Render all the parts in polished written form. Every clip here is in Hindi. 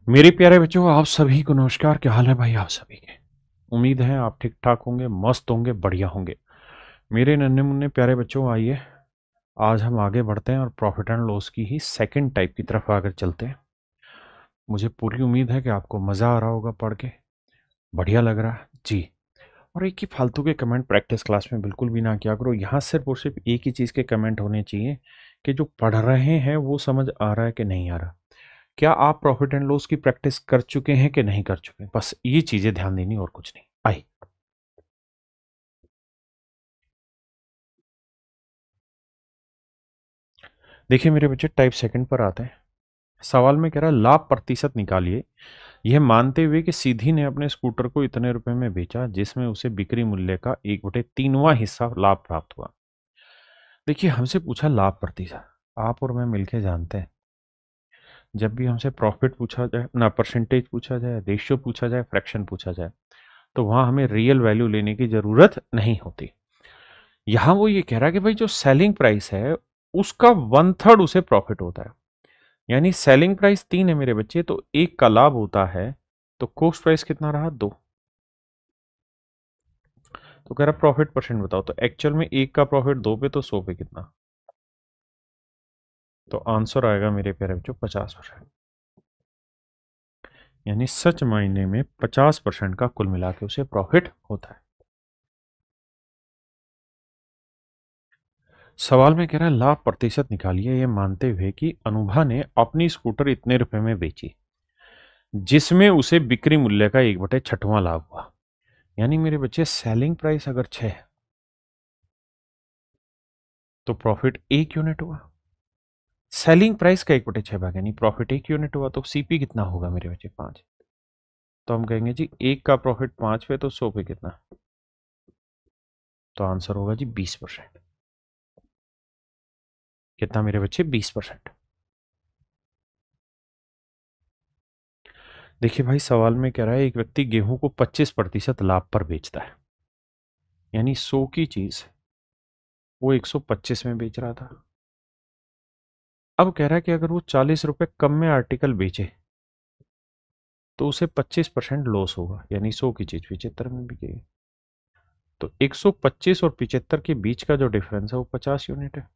मेरे प्यारे बच्चों, आप सभी को नमस्कार। क्या हाल है भाई आप सभी के? उम्मीद है आप ठीक ठाक होंगे, मस्त होंगे, बढ़िया होंगे। मेरे नन्हे मुन्ने प्यारे बच्चों, आइए आज हम आगे बढ़ते हैं और प्रॉफिट एंड लॉस की ही सेकंड टाइप की तरफ आगे चलते हैं। मुझे पूरी उम्मीद है कि आपको मज़ा आ रहा होगा पढ़ के, बढ़िया लग रहा है जी। और एक ही फालतू के कमेंट प्रैक्टिस क्लास में बिल्कुल भी ना किया करो। यहाँ सिर्फ और सिर्फ एक ही चीज़ के कमेंट होने चाहिए कि जो पढ़ रहे हैं वो समझ आ रहा है कि नहीं आ रहा। क्या आप प्रॉफिट एंड लॉस की प्रैक्टिस कर चुके हैं कि नहीं कर चुके? बस ये चीजें ध्यान देनी और कुछ नहीं। आई देखिए मेरे बच्चे, टाइप सेकंड पर आते हैं। सवाल में कह रहा है लाभ प्रतिशत निकालिए, यह मानते हुए कि सीधी ने अपने स्कूटर को इतने रुपए में बेचा जिसमें उसे बिक्री मूल्य का 1/3वां हिस्सा लाभ प्राप्त हुआ। देखिए हमसे पूछा लाभ प्रतिशत। आप और मैं मिलके जानते हैं, जब भी हमसे प्रॉफिट पूछा जाए ना, परसेंटेज पूछा जाए, रेशियो पूछा जाए, फ्रैक्शन पूछा जाए, तो वहां हमें रियल वैल्यू लेने की जरूरत नहीं होती। यहां वो ये कह रहा है कि भाई जो सेलिंग प्राइस है उसका 1/3 उसे प्रॉफिट होता है। यानी सेलिंग प्राइस 3 है मेरे बच्चे, तो एक का लाभ होता है, तो कॉस्ट प्राइस कितना रहा? 2। तो कह रहा प्रॉफिट परसेंट बताओ, तो एक्चुअल में एक का प्रॉफिट 2 पे, तो 100 पे कितना? तो आंसर आएगा मेरे प्यारे बच्चों 50%। यानी सच मायने में 50% का कुल मिला के उसे प्रॉफिट होता है। सवाल में कह रहा है लाभ प्रतिशत निकालिए, ये मानते हुए कि अनुभा ने अपनी स्कूटर इतने रुपए में बेची जिसमें उसे बिक्री मूल्य का 1/6वां लाभ हुआ। यानी मेरे बच्चे सेलिंग प्राइस अगर 6 है तो प्रॉफिट 1 यूनिट हुआ। सेलिंग प्राइस का 1/6 भाग यानी प्रॉफिट 1 यूनिट हुआ, तो सीपी कितना होगा मेरे बच्चे? 5। तो हम कहेंगे जी एक का प्रॉफिट 5 पे, तो 100 पे कितना? तो आंसर होगा जी 20%। कितना मेरे बच्चे? 20%। देखिए भाई सवाल में कह रहा है एक व्यक्ति गेहूं को 25% लाभ पर बेचता है, यानी 100 की चीज वो 125 में बेच रहा था। अब कह रहा है कि अगर वो 40 रुपए कम में आर्टिकल बेचे तो उसे 25% लॉस होगा, यानी 100 की चीज 75 में बिकेगी। तो 125 और 75 के बीच का जो डिफरेंस है वो 50 यूनिट है।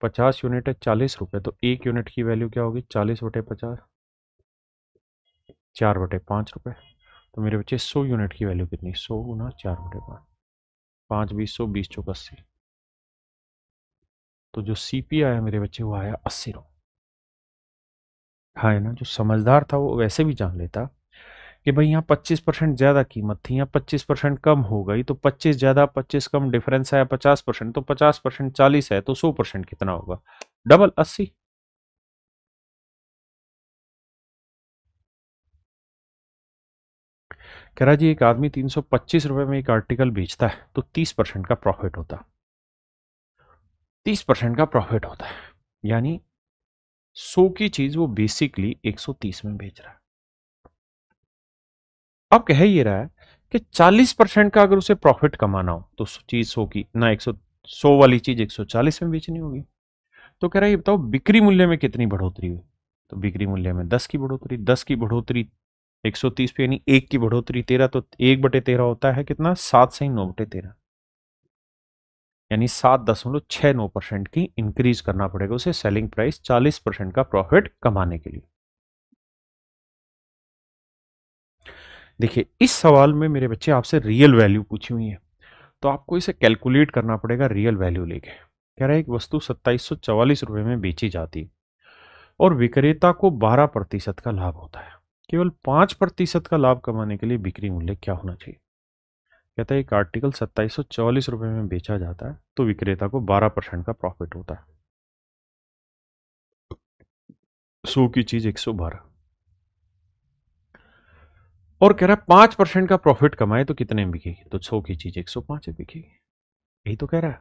50 यूनिट है 40 रुपए, तो 1 यूनिट की वैल्यू क्या होगी? 40/50, 4/5 रुपए। तो मेरे बच्चे 100 यूनिट की वैल्यू कितनी? 100 गुना 4/5, 5 20 100 20 चौक 80। तो जो सीपी आया मेरे बच्चे वो आया 80 रुपये। हाँ है ना, जो समझदार था वो वैसे भी जान लेता कि भाई यहाँ 25% ज्यादा कीमत थी, यहाँ 25% कम हो गई, तो 25 ज्यादा 25 कम डिफरेंस आया 50%, तो 50% 40 है, तो 100% कितना होगा? डबल 80। कह रहा जी एक आदमी 325 रुपए में एक आर्टिकल बेचता है तो 30% का प्रॉफिट होता। 30% का प्रॉफिट होता है, यानी 100 की चीज वो बेसिकली 130 में बेच रहा है। अब कह ये रहा है कि 40% का अगर उसे प्रॉफिट कमाना हो तो चीज 100 की ना 100 वाली चीज 140 में बेचनी होगी। तो कह रहा है ये बताओ बिक्री मूल्य में कितनी बढ़ोतरी हुई? तो बिक्री मूल्य में 10 की बढ़ोतरी। 10 की बढ़ोतरी 130 पे, यानी 1 की बढ़ोतरी 13, तो 1/13 होता है कितना? 7 से 9/13, यानी 7.69% की इंक्रीज करना पड़ेगा उसे सेलिंग प्राइस 40% का प्रॉफिट कमाने के लिए। देखिए इस सवाल में मेरे बच्चे आपसे रियल वैल्यू पूछी हुई है, तो आपको इसे कैलकुलेट करना पड़ेगा रियल वैल्यू लेके। कह रहा है एक वस्तु 2744 रुपए में बेची जाती और विक्रेता को 12% का लाभ होता है। केवल 5% का लाभ कमाने के लिए बिक्री मूल्य क्या होना चाहिए? कहता है एक आर्टिकल 2744 रुपए में बेचा जाता है तो विक्रेता को 12% का प्रॉफिट होता है। 100 की चीज 112, और कह रहा है 5% का प्रॉफिट कमाए तो कितने में बिकेगी? तो 100 की चीज 105 में बिकेगी। यही तो कह रहा है।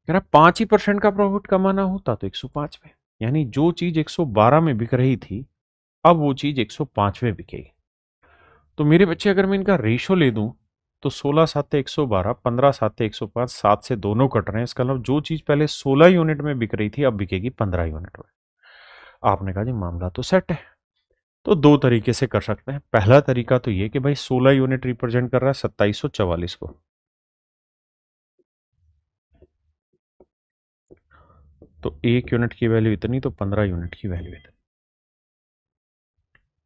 कह रहा 5% का प्रॉफिट कमाना होता तो 105 में, यानी जो चीज 112 में बिक रही थी अब वो चीज 105 में बिकेगी। तो मेरे बच्चे अगर मैं इनका रेशो ले दूं तो 16 7 112, 15 7 105, 7 से दोनों कट रहे हैं। इसका मतलब जो चीज पहले 16 यूनिट में बिक रही थी अब बिकेगी 15 यूनिट में। आपने कहा जी मामला तो सेट है। तो दो तरीके से कर सकते हैं। पहला तरीका तो ये कि भाई 16 यूनिट रिप्रेजेंट कर रहा है 2744 को, तो 1 यूनिट की वैल्यू इतनी, तो 15 यूनिट की वैल्यू इतनी।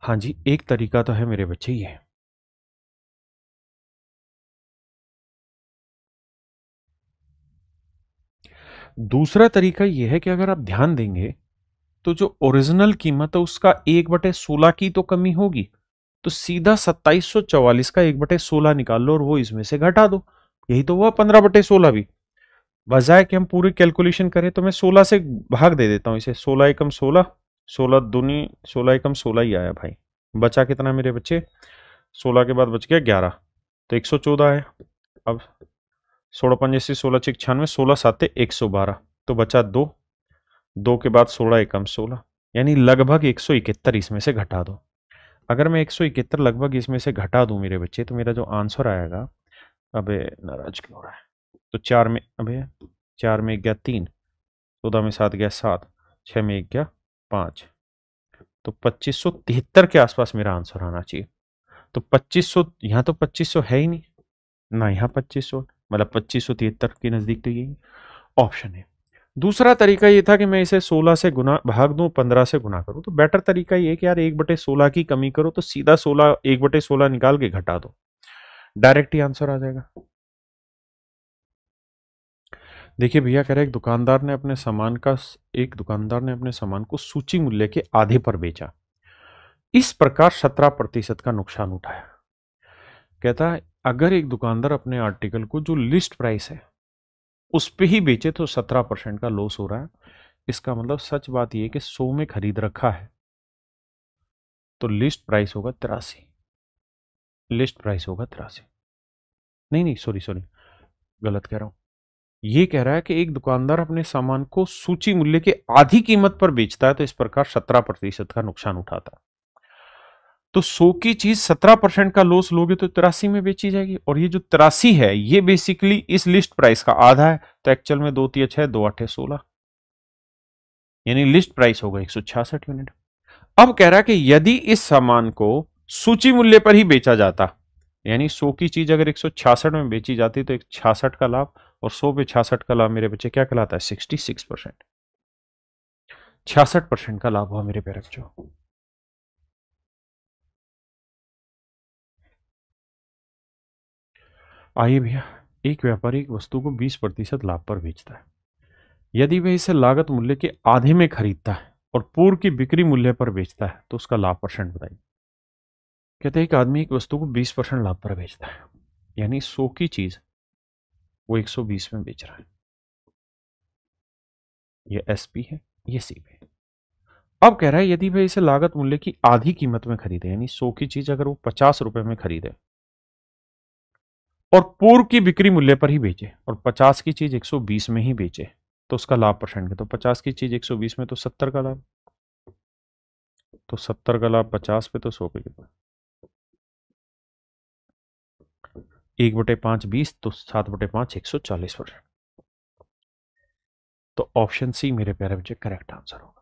हाँ जी, एक तरीका तो है मेरे बच्चे ये। दूसरा तरीका यह है कि अगर आप ध्यान देंगे तो जो ओरिजिनल कीमत है उसका 1/16 की तो कमी होगी, तो सीधा 2744 का 1/16 निकाल लो और वो इसमें से घटा दो। यही तो हुआ 15/16 भी। बजाय कि हम पूरी कैलकुलेशन करें तो मैं 16 से भाग दे देता हूं इसे। 16 एकम 16, 16 दूनी 16 एकम 16 ही आया भाई। बचा कितना मेरे बच्चे? 16 के बाद बच गया 11, तो 114 है। अब 16 पंजे 16 6 96, 16 साते 112, तो बचा 2। 2 के बाद 16 एकम 16, यानी लगभग 171 इसमें से घटा दो। अगर मैं 171 लगभग इसमें से घटा दूं मेरे बच्चे, तो मेरा जो आंसर आएगा, अबे नाराज क्यों हो रहा है, तो 4 में, अबे 4 में 1 गया 3, 14 में 7 गया 7, 6 में 1 गया 5, तो 2573 के आसपास मेरा आंसर आना चाहिए। तो 2500, यहाँ तो 2500 है ही नहीं ना, यहाँ 2500, मतलब 2573 के नजदीक तो यही ऑप्शन है। दूसरा तरीका ये था कि मैं इसे 16 से गुना भाग दूं, 15 से गुना करूं। तो बेटर तरीका ये कि यार 1/16 की कमी करो, तो सीधा 16 1/16 निकाल के घटा दो, डायरेक्ट ही आंसर आ जाएगा। देखिए भैया, कह रहे एक दुकानदार ने अपने सामान को सूची मूल्य के आधे पर बेचा, इस प्रकार 17% का नुकसान उठाया। कहता है अगर एक दुकानदार अपने आर्टिकल को जो लिस्ट प्राइस है उस पे ही बेचे तो 17% का लॉस हो रहा है। इसका मतलब सच बात यह कि 100 में खरीद रखा है तो लिस्ट प्राइस होगा 83, लिस्ट प्राइस होगा 83। नहीं नहीं, सॉरी सॉरी, गलत कह रहा हूं। ये कह रहा है कि एक दुकानदार अपने सामान को सूची मूल्य के आधी कीमत पर बेचता है तो इस प्रकार 17% का नुकसान उठाता है। तो 100 की चीज 17% का लॉस लोगे तो 83 में बेची जाएगी, और ये जो 83 है ये बेसिकली इस लिस्ट प्राइस का आधा है। तो एक्चुअल में 2 3 6 2 8 16, यानी लिस्ट प्राइस होगा 166 यूनिट। अब कह रहा है कि यदि इस सामान को सूची मूल्य पर ही बेचा जाता, यानी 100 की चीज अगर 166 में बेची जाती तो 66 का लाभ, और 100 पे 66 का लाभ मेरे बच्चे क्या कहलाता है? 66%। 66% का लाभ हुआ मेरे प्यारे बच्चों। आइए भैया, एक व्यापारी एक वस्तु को 20% लाभ पर बेचता है। यदि वह इसे लागत मूल्य के आधे में खरीदता है और पूर्व की बिक्री मूल्य पर बेचता है तो उसका लाभ परसेंट बताइए। कहते हैं एक आदमी एक वस्तु को 20% लाभ पर बेचता है, यानी 100 की चीज वो 120 में बेच रहा है। ये एसपी है, ये सीपी है। अब कह रहा है यदि वह इसे लागत मूल्य की आधी कीमत में खरीदे, यानी 100 की चीज अगर वो 50 रुपए में खरीदे और पूर्व की बिक्री मूल्य पर ही बेचे, और 50 की चीज 120 में ही बेचे, तो उसका लाभ परसेंट है। तो 50 की चीज 120 में तो 70 का लाभ, तो 70 का लाभ 50 पे तो 100 पे कितना? 1/5 20, तो 7/5 140%। तो ऑप्शन सी मेरे प्यारे बच्चे करेक्ट आंसर होगा।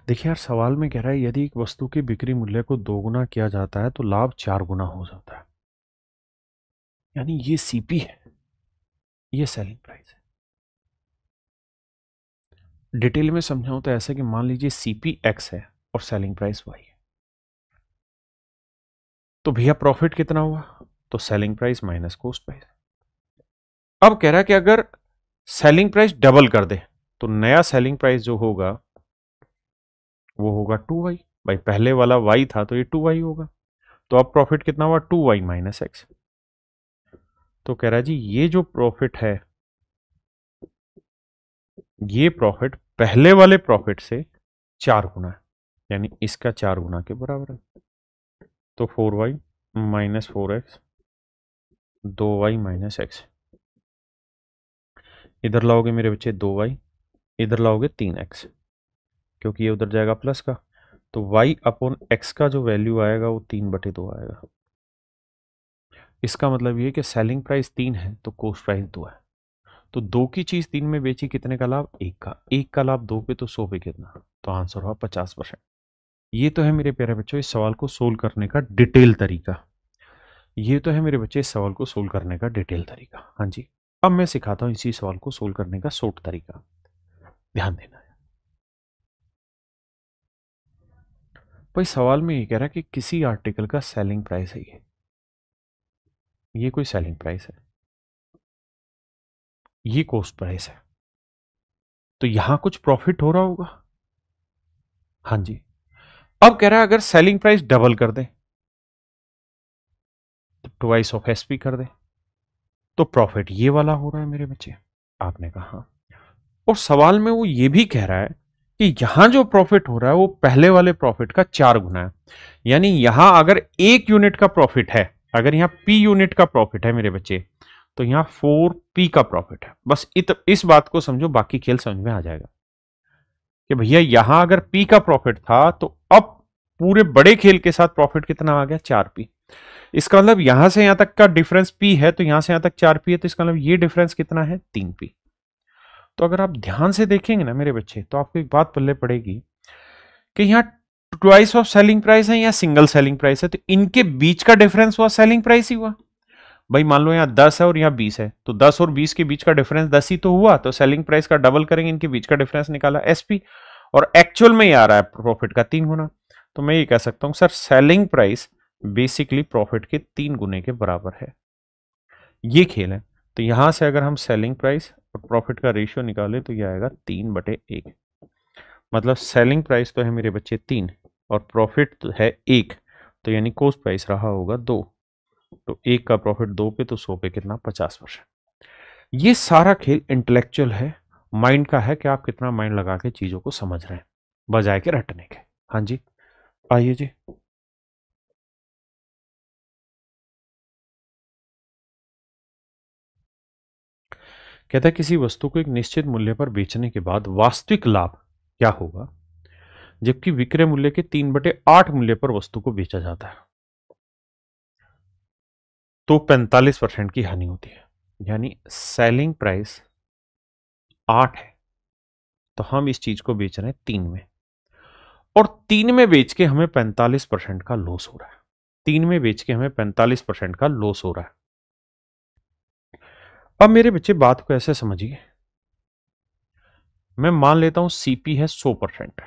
देखिए यार, सवाल में कह रहा है यदि एक वस्तु के बिक्री मूल्य को 2 गुना किया जाता है तो लाभ 4 गुना हो जाता है, यानी ये सीपी है, ये सेलिंग प्राइस है। डिटेल में समझाऊं तो ऐसे कि मान लीजिए सीपी एक्स है और सेलिंग प्राइस वाई है, तो भैया प्रॉफिट कितना हुआ? तो selling price minus cost price. अब कह रहा है कि अगर सेलिंग प्राइस डबल कर दे तो नया सेलिंग प्राइस जो होगा वो होगा 2y। भाई पहले वाला y था तो ये 2y होगा, तो अब प्रॉफिट कितना हुआ? 2y minus x. तो कह रहा है जी ये जो प्रॉफिट है, ये प्रॉफिट पहले वाले प्रॉफिट से 4 गुना है, यानी इसका 4 गुना के बराबर है। तो 4y minus 4x, 2y minus x. इधर लाओगे मेरे बच्चे 2y, इधर लाओगे 3x, क्योंकि ये उधर जाएगा प्लस का, तो y अपॉन एक्स का जो वैल्यू आएगा वो 3/2 आएगा। इसका मतलब ये कि सेलिंग प्राइस 3 है तो कॉस्ट प्राइस 2 है। तो 2 की चीज 3 में बेची, कितने का लाभ? 1 का। 1 का लाभ 2 पे तो 100 पे कितना? तो आंसर हुआ 50%। ये तो है मेरे प्यारे बच्चों इस सवाल को सोल्व करने का डिटेल तरीका। ये तो है मेरे बच्चे इस सवाल को सोल्व करने का डिटेल तरीका। हाँ जी, अब मैं सिखाता हूं इसी सवाल को सोल्व करने का शॉर्ट तरीका। ध्यान देना है भाई, सवाल में ये कह रहा है कि किसी आर्टिकल का सेलिंग प्राइस है ये कोई सेलिंग प्राइस है, ये कॉस्ट प्राइस है, तो यहां कुछ प्रॉफिट हो रहा होगा। हाँ जी, अब कह रहा है अगर सेलिंग प्राइस डबल कर दे तो ट्वाइस ऑफ एसपी कर दे तो प्रॉफिट ये वाला हो रहा है मेरे बच्चे। आपने कहा हाँ। और सवाल में वो ये भी कह रहा है कि यहां जो प्रॉफिट हो रहा है वो पहले वाले प्रॉफिट का 4 गुना है। यानी यहां अगर 1 यूनिट का प्रॉफिट है, अगर यहां पी यूनिट का प्रॉफिट है मेरे बच्चे, तो यहां 4p का प्रॉफिट है। बस इस बात को समझो, बाकी खेल समझ में आ जाएगा कि भैया यहां अगर p का प्रॉफिट था तो अब पूरे बड़े खेल के साथ प्रॉफिट कितना आ गया? 4p। इसका मतलब यहां से यहां तक का डिफरेंस p है, तो यहां से यहां तक 4p है, तो इसका मतलब ये डिफरेंस कितना है? 3p। तो अगर आप ध्यान से देखेंगे ना मेरे बच्चे, तो आपको एक बात पल्ले पड़ेगी कि यहाँ ट्वाइस ऑफ सेलिंग प्राइस है या सिंगल सेलिंग प्राइस है, तो इनके बीच का डिफरेंस हुआ सेलिंग प्राइस ही हुआ। भाई मान लो यहाँ 10 है और यहाँ 20 है, तो 10 और 20 के बीच का डिफरेंस 10 ही तो हुआ, तो सेलिंग प्राइस का डबल करेंगे, इनके बीच का डिफरेंस निकाला एसपी, और एक्चुअल में ही आ रहा है प्रॉफिट का 3 गुना। तो मैं ये कह सकता हूं sir selling price basically profit के 3 गुने के बराबर है। ये खेल है। तो यहां से अगर हम सेलिंग प्राइस और प्रॉफिट का रेशियो निकालें तो यह आएगा 3/1। मतलब सेलिंग प्राइस तो है मेरे बच्चे 3 और प्रॉफिट तो है 1, तो यानी कॉस्ट प्राइस रहा होगा 2। तो 1 का प्रॉफिट 2 पे तो 100 पे कितना? 50%। ये सारा खेल इंटेलेक्चुअल है, माइंड का है कि आप कितना माइंड लगा के चीजों को समझ रहे हैं बजाय के रटने के। हाँ जी, आइए जी। कहता है किसी वस्तु को एक निश्चित मूल्य पर बेचने के बाद वास्तविक लाभ क्या होगा जबकि विक्रय मूल्य के 3/8 मूल्य पर वस्तु को बेचा जाता है? तो 45% की हानि होती है। यानी सेलिंग प्राइस 8 है तो हम इस चीज को बेच रहे हैं 3 में, और 3 में बेच के हमें 45% का लॉस हो रहा है। 3 में बेच के हमें 45% का लॉस हो रहा है। अब मेरे बच्चे बात को ऐसे समझिए, मैं मान लेता हूं सीपी है 100%।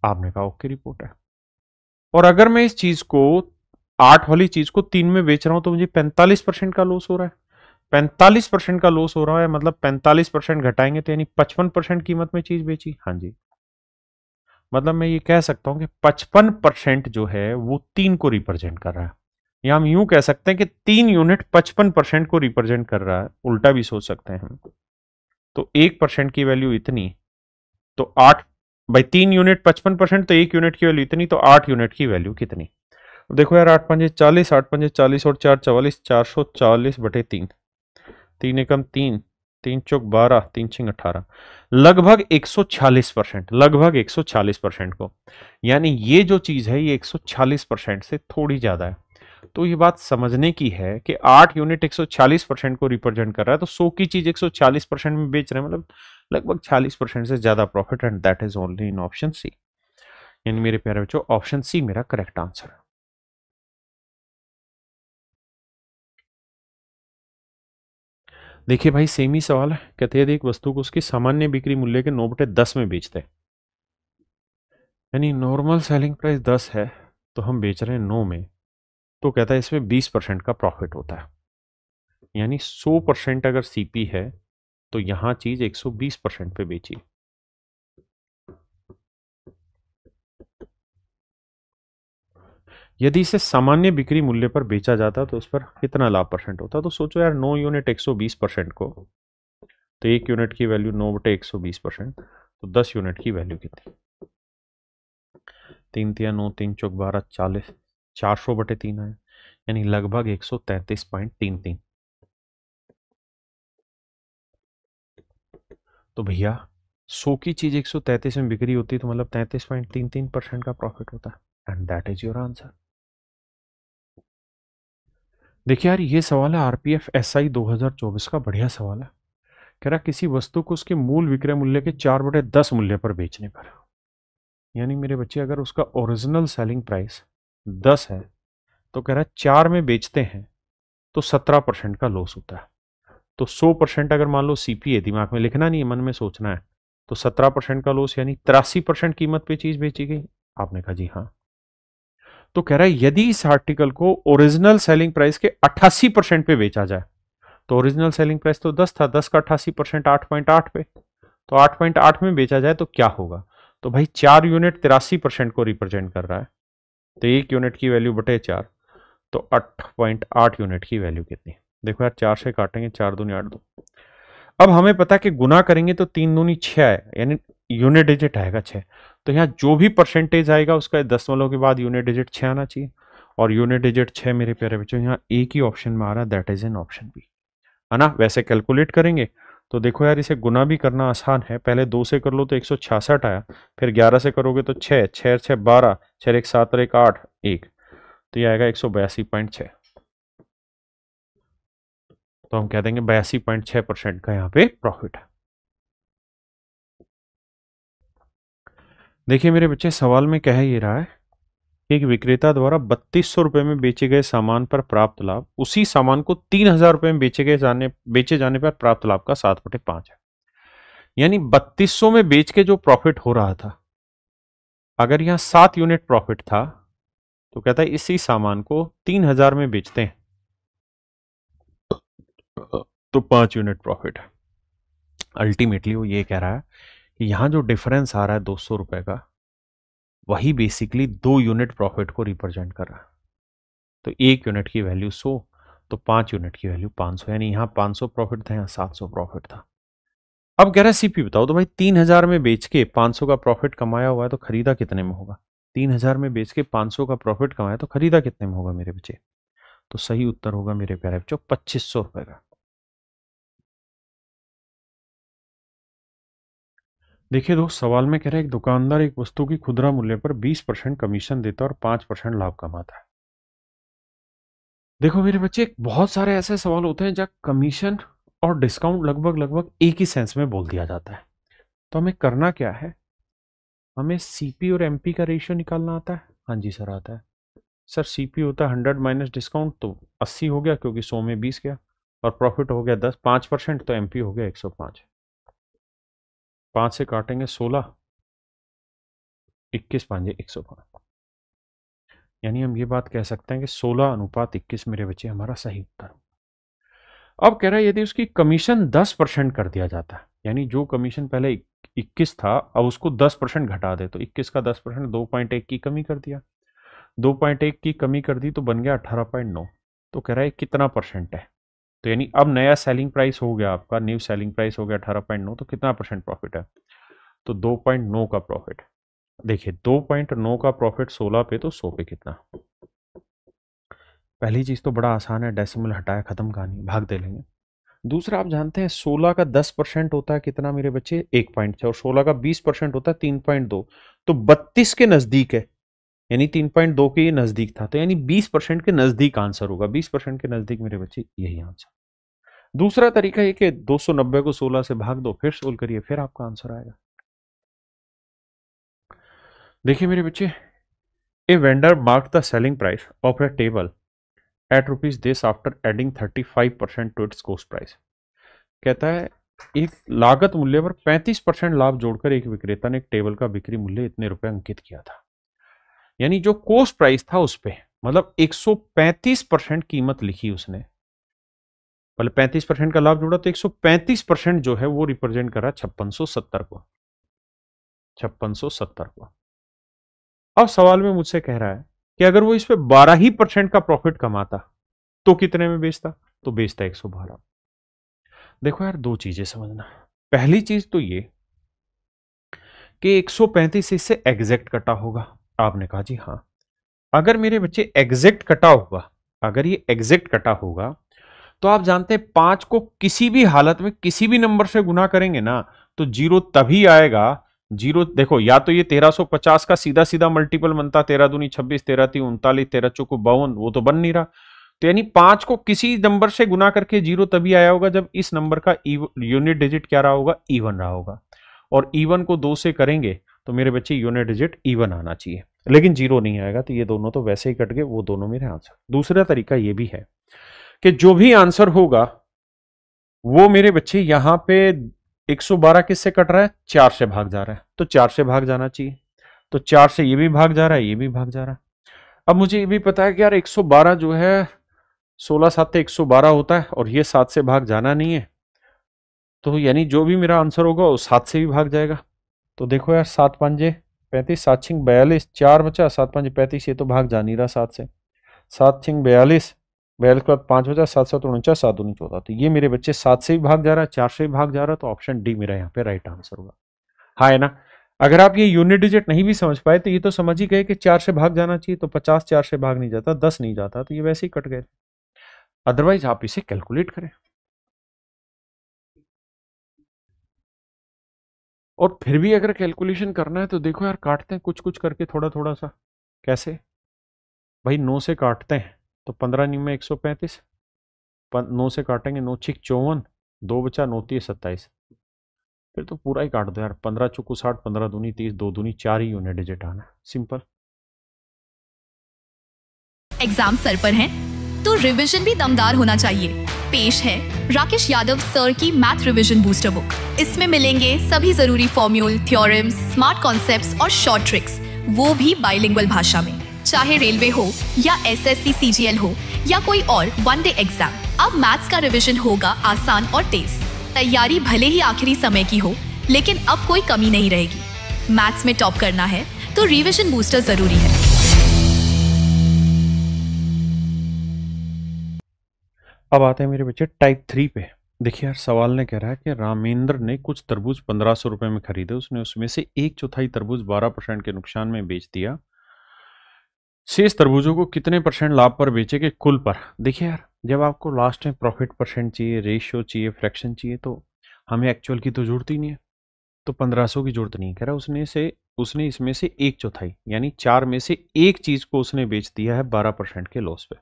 आपने कहा ओके रिपोर्ट है, और अगर मैं इस चीज को 8 वाली चीज को 3 में बेच रहा हूं तो मुझे 45% का लॉस हो रहा है। 45% का लॉस हो रहा है, मतलब 45% घटाएंगे तो यानी 55% कीमत में चीज बेची। हाँ जी, मतलब मैं ये कह सकता हूं कि 55% जो है वो 3 को रिप्रेजेंट कर रहा है, या हम यूं कह सकते हैं कि 3 यूनिट 55% को रिप्रेजेंट कर रहा है। उल्टा भी सोच सकते हैं हम। तो 1% की वैल्यू इतनी, तो 8 भाई 3 यूनिट 55%, तो 1 यूनिट की वैल्यू इतनी, तो 8 यूनिट की वैल्यू कितनी? देखो यार, 8×5 = 40, 8×5 = 40 और 4×4 = 44, 440/3, 3 एकम 3, 3×4 = 12, 3×6 = 18, लगभग 146%, लगभग 146% को। यानी ये जो चीज है ये 146% से थोड़ी ज्यादा है। तो ये बात समझने की है कि 8 यूनिट 146% को रिप्रेजेंट कर रहा है, तो 100 की चीज 146% में बेच रहे हैं, मतलब लगभग 40% से ज्यादा profit, and that is only in option C. यानी मेरे प्यारे बच्चों ऑप्शन सी मेरा करेक्ट आंसर है। देखिए भाई सेम ही सवाल है। कहते हैं एक वस्तु को उसकी सामान्य बिक्री मूल्य के 9/10 में बेचते हैं, यानी नॉर्मल सेलिंग प्राइस 10 है तो हम बेच रहे हैं 9 में, तो कहता है इसमें 20% का प्रॉफिट होता है। यानी 100% अगर सीपी है तो यहां चीज 120% पे बेची। यदि इसे सामान्य बिक्री मूल्य पर बेचा जाता तो उस पर कितना लाभ परसेंट होता? तो सोचो यार, 9 यूनिट 120% को, तो 1 यूनिट की वैल्यू 9/120%, तो 10 यूनिट की वैल्यू कितनी? 3×3 = 9, 3×4 = 40, 400/3 आया, यानी लगभग 133.33। तो भैया 100 की चीज 133 में बिक्री होती है, तो मतलब 33.33% का प्रॉफिट होता है, and that is your answer. देखिए यार, ये सवाल है आरपीएफ एसआई 2024 का, बढ़िया सवाल है। कह रहा किसी वस्तु को उसके मूल विक्रय मूल्य के 4/10 मूल्य पर बेचने पर, यानी मेरे बच्चे अगर उसका ओरिजिनल सेलिंग प्राइस 10 है तो कह रहा है 4 में बेचते हैं तो 17% का लॉस होता है। तो 100% अगर मान लो सीपीए, दिमाग में लिखना नहीं है, मन में सोचना है, तो 17% का लॉस यानी 83% कीमत पे चीज बेची गई। आपने कहा जी हाँ। तो कह रहा है यदि इस आर्टिकल को ओरिजिनल सेलिंग प्राइस के 88% पे बेचा जाए, तो ओरिजिनल सेलिंग प्राइस तो 10 था, 10 का 88% 8.8 पे, तो 8.8 में बेचा जाए तो क्या होगा? तो भाई 4 यूनिट 83% को रिप्रेजेंट कर रहा है, तो 1 यूनिट की वैल्यू बटे 4, तो 8.8 यूनिट की वैल्यू कितनी? देखो यार, 4 से काटेंगे, 4 दूनी 8 दो। अब हमें पता है कि गुना करेंगे तो 3 दूनी 6 है, यानी यूनिट डिजिट आएगा 6। तो यहाँ जो भी परसेंटेज आएगा उसका दशमलव के बाद यूनिट डिजिट 6 आना चाहिए, और यूनिट डिजिट 6 मेरे प्यारे बच्चों यहाँ एक ही ऑप्शन में आ रहा है, that is an option B, है ना। वैसे कैलकुलेट करेंगे तो देखो यार, इसे गुना भी करना आसान है, पहले 2 से कर लो तो 166 आया, फिर 11 से करोगे तो 6, 6 6 12, 6 1 7 और 1 8 1, तो ये आएगा 182.6। तो हम कह देंगे 82.6% का यहाँ पे प्रॉफिट है। देखिए मेरे बच्चे, सवाल में कह ये रहा है कि एक विक्रेता द्वारा 3200 रुपए में बेचे गए सामान पर प्राप्त लाभ उसी सामान को 3000 रुपए में बेचे जाने पर प्राप्त लाभ का 7/5 है। यानी 3200 में बेच के जो प्रॉफिट हो रहा था, अगर यहां 7 यूनिट प्रॉफिट था, तो कहता है इसी सामान को 3000 में बेचते हैं तो 5 यूनिट प्रॉफिट है। अल्टीमेटली वो ये कह रहा है कि यहां जो डिफरेंस आ रहा है 200 रुपए का, वही बेसिकली 2 यूनिट प्रॉफिट को रिप्रेजेंट कर रहा है। तो 1 यूनिट की वैल्यू 100, तो 5 यूनिट की वैल्यू 500, यानी यहां 500 प्रॉफिट था, यहां 700 प्रॉफिट था। अब कह रहा है सीपी बताओ, तो भाई 3000 में बेच के 500 का प्रॉफिट कमाया हुआ है, तो खरीदा कितने में होगा? 3000 में बेच के 500 का प्रॉफिट कमाया तो खरीदा कितने में होगा मेरे बच्चे? तो सही उत्तर होगा मेरे प्यारे बच्चों 2500 रुपए का। देखिए दोस्त, सवाल में कह रहा है एक दुकानदार एक वस्तु की खुदरा मूल्य पर 20% कमीशन देता है और 5% लाभ कमाता है। देखो मेरे बच्चे, बहुत सारे ऐसे सवाल होते हैं जहाँ कमीशन और डिस्काउंट लगभग लगभग एक ही सेंस में बोल दिया जाता है। तो हमें करना क्या है? हमें सीपी और एमपी का रेशियो निकालना आता है। हाँ जी सर, आता है। सर सीपी होता है 100 माइनस डिस्काउंट, तो 80 हो गया, क्योंकि 100 में 20 गया, और प्रॉफिट हो गया 5%, तो एमपी हो गया 105। 5 से काटेंगे 16, 21 5 105, यानी हम ये बात कह सकते हैं कि 16:21 मेरे बच्चे हमारा सही उत्तर। अब कह रहा है यदि उसकी कमीशन 10% कर दिया जाता है, यानी जो कमीशन पहले 21 था अब उसको 10% घटा दे, तो 21 का 10% 2.1 की कमी कर दिया, 2.1 की कमी कर दी तो बन गया 18.9। तो कह रहा है कितना परसेंट है? तो यानी अब नया सेलिंग प्राइस हो गया, आपका न्यू सेलिंग प्राइस हो गया 18.9, तो कितना परसेंट प्रॉफिट है? तो 2.9 का प्रॉफिट। देखिए 2.9 का प्रॉफिट 16 पे, तो 100 पे कितना? पहली चीज तो बड़ा आसान है, डेसिमल हटाया, खत्म कहानी, भाग दे लेंगे। दूसरा, आप जानते हैं 16 का 10% होता है कितना मेरे बच्चे? 1.6, और 16 का 20% होता है 3.2, तो 32 के नजदीक है, यानी 3.2 के ये नजदीक था, तो यानी 20% के नजदीक आंसर होगा, 20% के नजदीक मेरे बच्चे यही आंसर। दूसरा तरीका ये कि 290 को 16 से भाग दो, फिर सोल्व करिए, फिर आपका आंसर आएगा। देखिए मेरे बच्चे, a vendor mark the selling price of a table at rupees this after adding 35% to its cost price. कहता है एक लागत मूल्य पर 35% लाभ जोड़कर एक विक्रेता ने एक टेबल का बिक्री मूल्य इतने रुपए अंकित किया था। यानी जो कॉस्ट प्राइस था उस पे, मतलब 135% कीमत लिखी उसने, पहले 35% का लाभ जोड़ा, तो 135% जो है वो रिप्रेजेंट कर रहा है 5670 को, 5670 को। अब सवाल में मुझसे कह रहा है कि अगर वो इस पे 12% का प्रॉफिट कमाता तो कितने में बेचता? तो बेचता 112। देखो यार, दो चीजें समझना। पहली चीज तो ये कि 135 इससे एग्जैक्ट कटा होगा। आपने कहा जी हाँ। अगर मेरे बच्चे एग्जैक्ट कटा होगा, अगर ये एग्जैक्ट कटा होगा, तो आप जानते हैं 5 को किसी भी हालत में किसी भी नंबर से गुना करेंगे ना, तो जीरो तभी आएगा। जीरो देखो, या तो ये 1350 का सीधा सीधा मल्टीपल बनता, 13 दूनी 26, 13 तीन 39, 13 चौको 52, वो तो बन नहीं रहा। तो यानी 5 को किसी नंबर से गुना करके 0 तभी आया होगा जब इस नंबर का यूनिट डिजिट क्या रहा होगा, इवन रहा होगा। और इवन को 2 से करेंगे तो मेरे बच्चे यूनिट डिजिट इवन आना चाहिए, लेकिन 0 नहीं आएगा, तो ये दोनों तो वैसे ही कट गए, वो दोनों मेरे आंसर। दूसरा तरीका ये भी है कि जो भी आंसर होगा वो मेरे बच्चे यहां पे 112 किससे कट रहा है, 4 से भाग जा रहा है, तो 4 से भाग जाना चाहिए। तो 4 से ये भी भाग जा रहा है, ये भी भाग जा रहा है। अब मुझे ये भी पता है कि यार 112 जो है 16 7 112 होता है, और ये 7 से भाग जाना नहीं है, तो यानी जो भी मेरा आंसर होगा वो 7 से भी भाग जाएगा। तो देखो यार, 7 पंजे 35, 7 छिंग 42, 4 बचा, 7 पंजे 35, ये तो भाग जा नहीं रहा 7 से। 7 छिंग 42, 42 के बाद 5 बचा, 7 7 49, 7 दूनी 14, तो ये मेरे बच्चे 7 से भी भाग जा रहा है, 4 से भी भाग जा रहा है, तो ऑप्शन डी मेरा यहाँ पे राइट आंसर होगा। हाँ है ना। अगर आप ये यूनिट डिजिट नहीं भी समझ पाए तो ये तो समझ ही गए कि 4 से भाग जाना चाहिए, तो 50 4 से भाग नहीं जाता, 10 नहीं जाता, तो ये वैसे ही कट गए। अदरवाइज आप इसे कैलकुलेट करें, और फिर भी अगर कैलकुलेशन करना है तो देखो यार, काटते हैं कुछ कुछ करके, थोड़ा थोड़ा सा। कैसे भाई, 9 से काटते हैं तो 15 नी में 135, 9 से काटेंगे, 9 छिक 54, 2 बचा, 9 3 27, फिर तो पूरा ही काट दो यार, 15 चौको 60, 15 दूनी 30, 2 दूनी 4 ही यूनिट डिजिट आना, सिंपल। एग्जाम सर पर है तो रिवीजन भी दमदार होना चाहिए। पेश है राकेश यादव सर की मैथ रिवीजन बूस्टर बुक। इसमें मिलेंगे सभी जरूरी फॉर्म्यूल, थ्योरम्स, स्मार्ट कॉन्सेप्ट्स और शॉर्ट ट्रिक्स, वो भी बाइलिंगुअल भाषा में। चाहे रेलवे हो या एसएससी सीजीएल हो या कोई और वनडे एग्जाम, अब मैथ्स का रिवीजन होगा आसान और तेज। तैयारी भले ही आखिरी समय की हो, लेकिन अब कोई कमी नहीं रहेगी। मैथ्स में टॉप करना है तो रिवीजन बूस्टर जरूरी है। अब आते हैं मेरे बच्चे टाइप 3 पे। देखिए यार, सवाल ने कह रहा है कि रामेंद्र ने कुछ तरबूज 1500 रुपए में खरीदे, उसने उसमें से 1/4 तरबूज 12% के नुकसान में बेच दिया, शेष तरबूजों को कितने % लाभ पर बेचेंगे कुल पर। देखिए यार, जब आपको लास्ट में प्रॉफिट परसेंट चाहिए, रेशियो चाहिए, फ्रैक्शन चाहिए, तो हमें एक्चुअल की तो जरूरत ही नहीं है, तो 1500 की जरूरत नहीं। कह रहा उसने इसमें से 1/4 यानी 4 में से एक चीज को उसने बेच दिया है 12% के लॉस पे।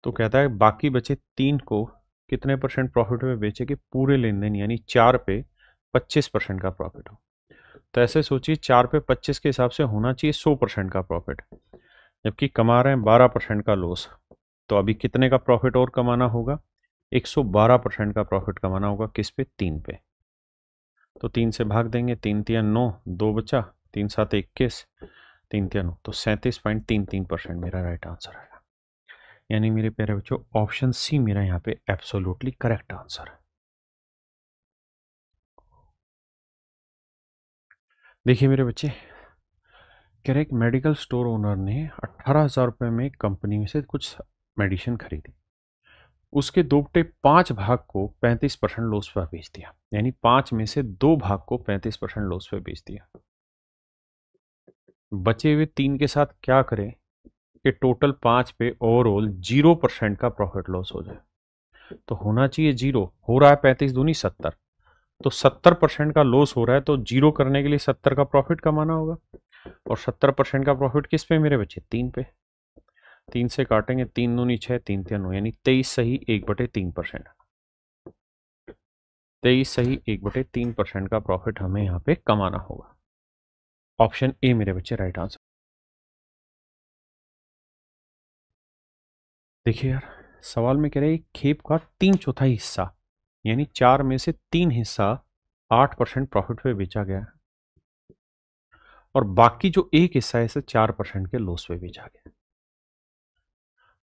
तो कहता है बाकी बचे 3 को कितने % प्रॉफिट में बेचेंगे, पूरे लेन देन यानी 4 पे 25% का प्रॉफिट हो। तो ऐसे सोचिए, 4 पे 25 के हिसाब से होना चाहिए 100% का प्रॉफिट, जबकि कमा रहे हैं 12% का लॉस। तो अभी कितने का प्रॉफिट और कमाना होगा, 112% का प्रॉफिट कमाना होगा, किस पे, 3 पे। तो 3 से भाग देंगे, 3 3 9, 2 बचा, 3 7 21, 3 3 9, तो 37.33% मेरा राइट आंसर है। यानी मेरे प्यारे बच्चों, ऑप्शन सी मेरा यहाँ पे एब्सोल्युटली करेक्ट आंसर है। देखिए मेरे बच्चे, कह रहे एक मेडिकल स्टोर ओनर ने 18,000 रुपये में कंपनी में से कुछ मेडिसिन खरीदी, उसके 2/5 भाग को 35% लॉस पर बेच दिया, यानी 5 में से 2 भाग को 35% लॉस पर बेच दिया। बचे हुए 3 के साथ क्या करें कि टोटल 5 पे ओवरऑल 0% का प्रॉफिट लॉस हो जाए। तो होना चाहिए 0, हो रहा है 35 दूनी 70, तो 70% का लॉस हो रहा है, तो 0 करने के लिए 70 का प्रॉफिट कमाना होगा, और 70% का प्रॉफिट किस पे मेरे बच्चे, 3 पे। 3 से काटेंगे, 3 दूनी 6, 3 3 9, यानी 23 सही 1/3%। 23 सही 1/3% का प्रॉफिट हमें यहाँ पे कमाना होगा। ऑप्शन ए मेरे बच्चे राइट आंसर। देखिए यार, सवाल में कह रहे हैं खेप का 3/4 हिस्सा यानी 4 में से 3 हिस्सा 8% प्रॉफिट पे बेचा गया है, और बाकी जो एक हिस्सा है इसे 4% के लॉस पे बेचा गया।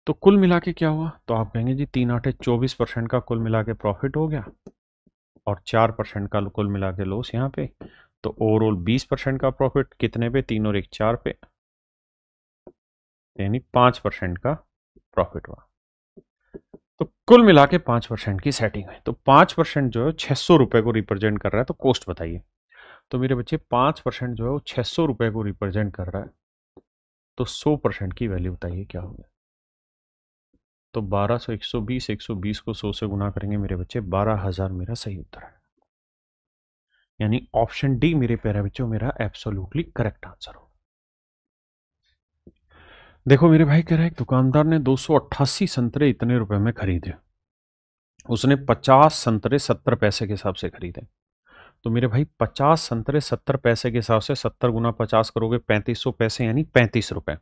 तो कुल मिला के क्या हुआ, तो आप कहेंगे जी 3 8 24% का कुल मिला के प्रॉफिट हो गया, और 4% का कुल मिला के लॉस यहाँ पे, तो ओवरऑल 20% का प्रॉफिट कितने पे, 3 और 1 4 पे, यानी 5% का प्रॉफिट हुआ। तो कुल मिला के 5% की सेटिंग है, तो 5% जो है 600 रुपए को रिप्रेजेंट कर रहा है, तो कॉस्ट बताइए। तो मेरे बच्चे 5% जो है वो 600 रुपए को रिप्रेजेंट कर रहा है, तो 100% की वैल्यू बताइए क्या होगा। तो 1200 120, 120 को 100 से गुना करेंगे मेरे बच्चे, 12,000 मेरा सही उत्तर है। यानी ऑप्शन डी मेरे प्यारे बच्चों मेरा एब्सोल्युटली करेक्ट आंसर हो। देखो मेरे भाई, कह रहा है एक दुकानदार ने 288 संतरे इतने रुपए में खरीदे। उसने 50 संतरे 70 पैसे के हिसाब से खरीदे। तो मेरे भाई 50 संतरे 70 पैसे के हिसाब से 70 गुना 50 करोगे 3500 पैसे, यानी 35 रुपए।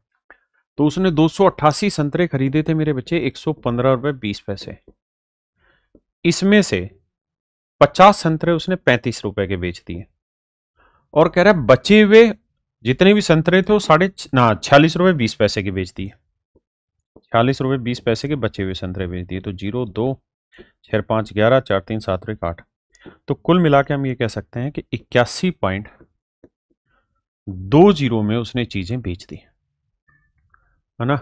तो उसने 288 संतरे खरीदे थे मेरे बच्चे 115 रुपए 20 पैसे। इसमें से 50 संतरे उसने 35 रुपए के बेच दिए, और कह रहा है बचे हुए जितने भी संतरे थे वो 46 रुपए 20 पैसे के बेच दिए। 46 रुपए 20 पैसे के बचे हुए संतरे बेच दिए। तो 0 2 6 5 11 4 3 7 1 8। तो कुल मिला के हम ये कह सकते हैं कि 81.20 में उसने चीजें बेच दी, है ना।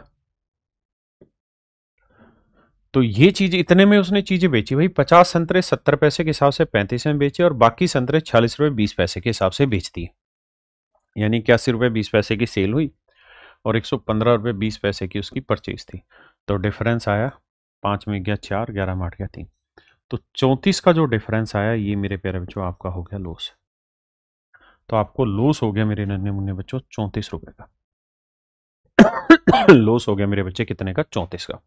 तो ये चीज इतने में उसने चीजें बेची भाई। 50 संतरे 70 पैसे के हिसाब से 35 में बेचे, और बाकी संतरे 46 रुपए 20 पैसे के हिसाब से बेच दिए, यानी 81 रुपए 20 पैसे की सेल हुई और 115 रुपए 20 पैसे की उसकी परचेज थी। तो डिफरेंस आया 5 में गया 4, 11 में 8 गया 3। तो 34 का जो डिफरेंस आया ये मेरे प्यारे बच्चों आपका हो गया लॉस। तो आपको लॉस हो गया मेरे नन्हे मुन्ने बच्चों 34 रुपए का। लॉस हो गया मेरे बच्चे कितने का? 34 का।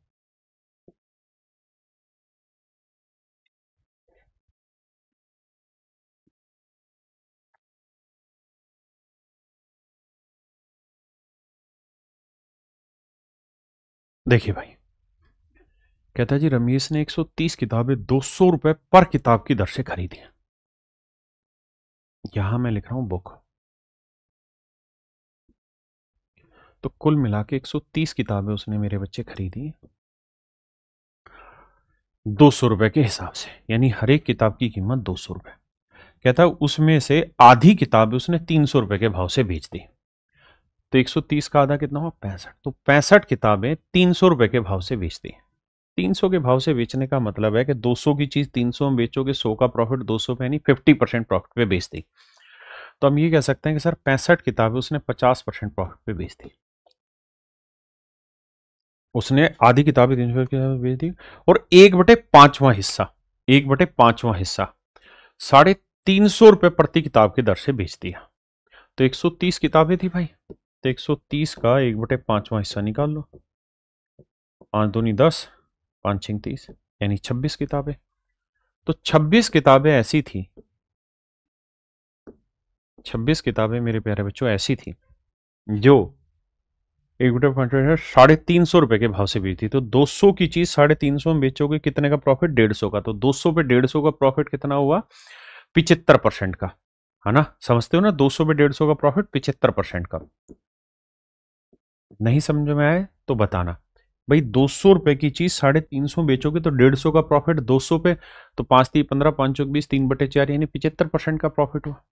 देखिए भाई, कहता है जी रमेश ने 130 किताबें 200 रुपए पर किताब की दर से खरीदी। यहां मैं लिख रहा हूं बुक। तो कुल मिला के 130 किताबें उसने मेरे बच्चे खरीदी 200 रुपए के हिसाब से, यानी हर एक किताब की कीमत 200 रुपए। कहता है उसमें से आधी किताबें उसने 300 रुपए के भाव से बेच दी। तो 130 का आधा कितना हुआ? 65। तो 65 किताबें 300 रुपए के भाव से बेच दी। 300 के भाव से बेचने का मतलब है कि 200 की चीज 300 में बेचोगे, 100 का प्रॉफिट 200 पे, यानी 50% प्रॉफिट पे बेच दी। तो हम ये कह सकते हैं कि सर 65 किताबें उसने 50% प्रॉफिट पे बेच दी। उसने आधी किताबें 300 की बेच दी, और 1/5वां हिस्सा 350 रुपए प्रति किताब की दर से बेच दिया। तो 130 किताबें थी भाई, तो 130 का 1/5वां हिस्सा निकाल लो। 5 दूनी 10, 5 6 30, यानी 26 किताबें। तो 26 किताबें ऐसी थी, 26 किताबें मेरे प्यारे बच्चों ऐसी थी जो 1/5 350 रुपए के भाव से बेची। तो 200 की चीज 350 में बेचोगे, कितने का प्रॉफिट? 150 का। तो 200 पे 150 का प्रॉफिट कितना हुआ? 75% का, है ना। समझते हो ना, 200 पे 150 का प्रॉफिट 75% का। नहीं समझ में आए तो बताना भाई। 200 रुपए की चीज 350 बेचोगे तो 150 का प्रॉफिट 200 पे, तो 5 3 15 5 चौक 20, 3/4, यानी 75% का प्रॉफिट हुआ।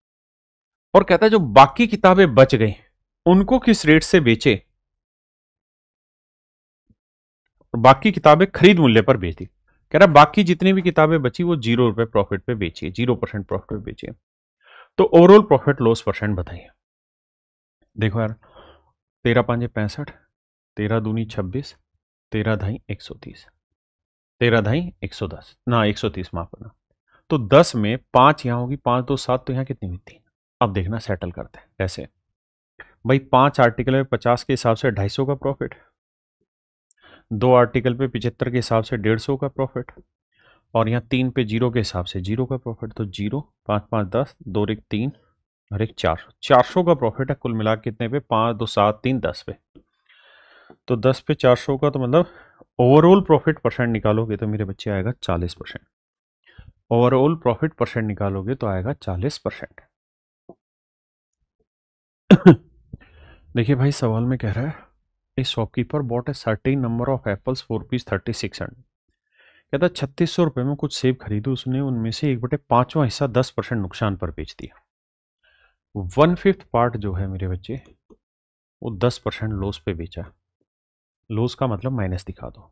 और कहता है जो बाकी किताबें बच गई उनको किस रेट से बेचे, और बाकी किताबें खरीद मूल्य पर बेच दी। कह रहा बाकी जितनी भी किताबें बची वो 0 रुपए प्रॉफिट पे बेचिए, 0% प्रॉफिट पे बेचिए। तो ओवरऑल प्रॉफिट लॉस परसेंट बताइए। देखो यार, 13 5 65, 13 दूनी 26, 13 ढाई 130, 13 ढाई 110 ना 130, माफ करना। तो 10 में 5 यहां होगी, 5 2 7, तो यहां कितनी हुई? 3। अब देखना सेटल करते हैं कैसे भाई। 5 आर्टिकल में 50 के हिसाब से 250 का प्रॉफिट, 2 आर्टिकल पे 75 के हिसाब से 150 का प्रॉफिट, और यहाँ 3 पे 0 के हिसाब से 0 का प्रॉफिट। तो 0 5 5 10, 2 1 3 और 1 400 का प्रॉफिट है। कुल मिला कितने पे? 5 2 7 3 10 पे। तो 10 पे 400 का, तो मतलब ओवरऑल प्रॉफिट परसेंट निकालोगे तो मेरे बच्चे आएगा 40%। ओवरऑल प्रॉफिट परसेंट निकालोगे तो आएगा 40%। देखिए भाई, सवाल में कह रहा है ए shopkeeper bot a certain number of apples for ₹3600। कहता 3600 रुपए में कुछ सेब खरीदे उसने, उनमें से 1/5वां हिस्सा 10% नुकसान पर बेच दिया। 1/5 पार्ट जो है मेरे बच्चे वो 10% लॉस पे बेचा। लॉस का मतलब माइनस दिखा दो।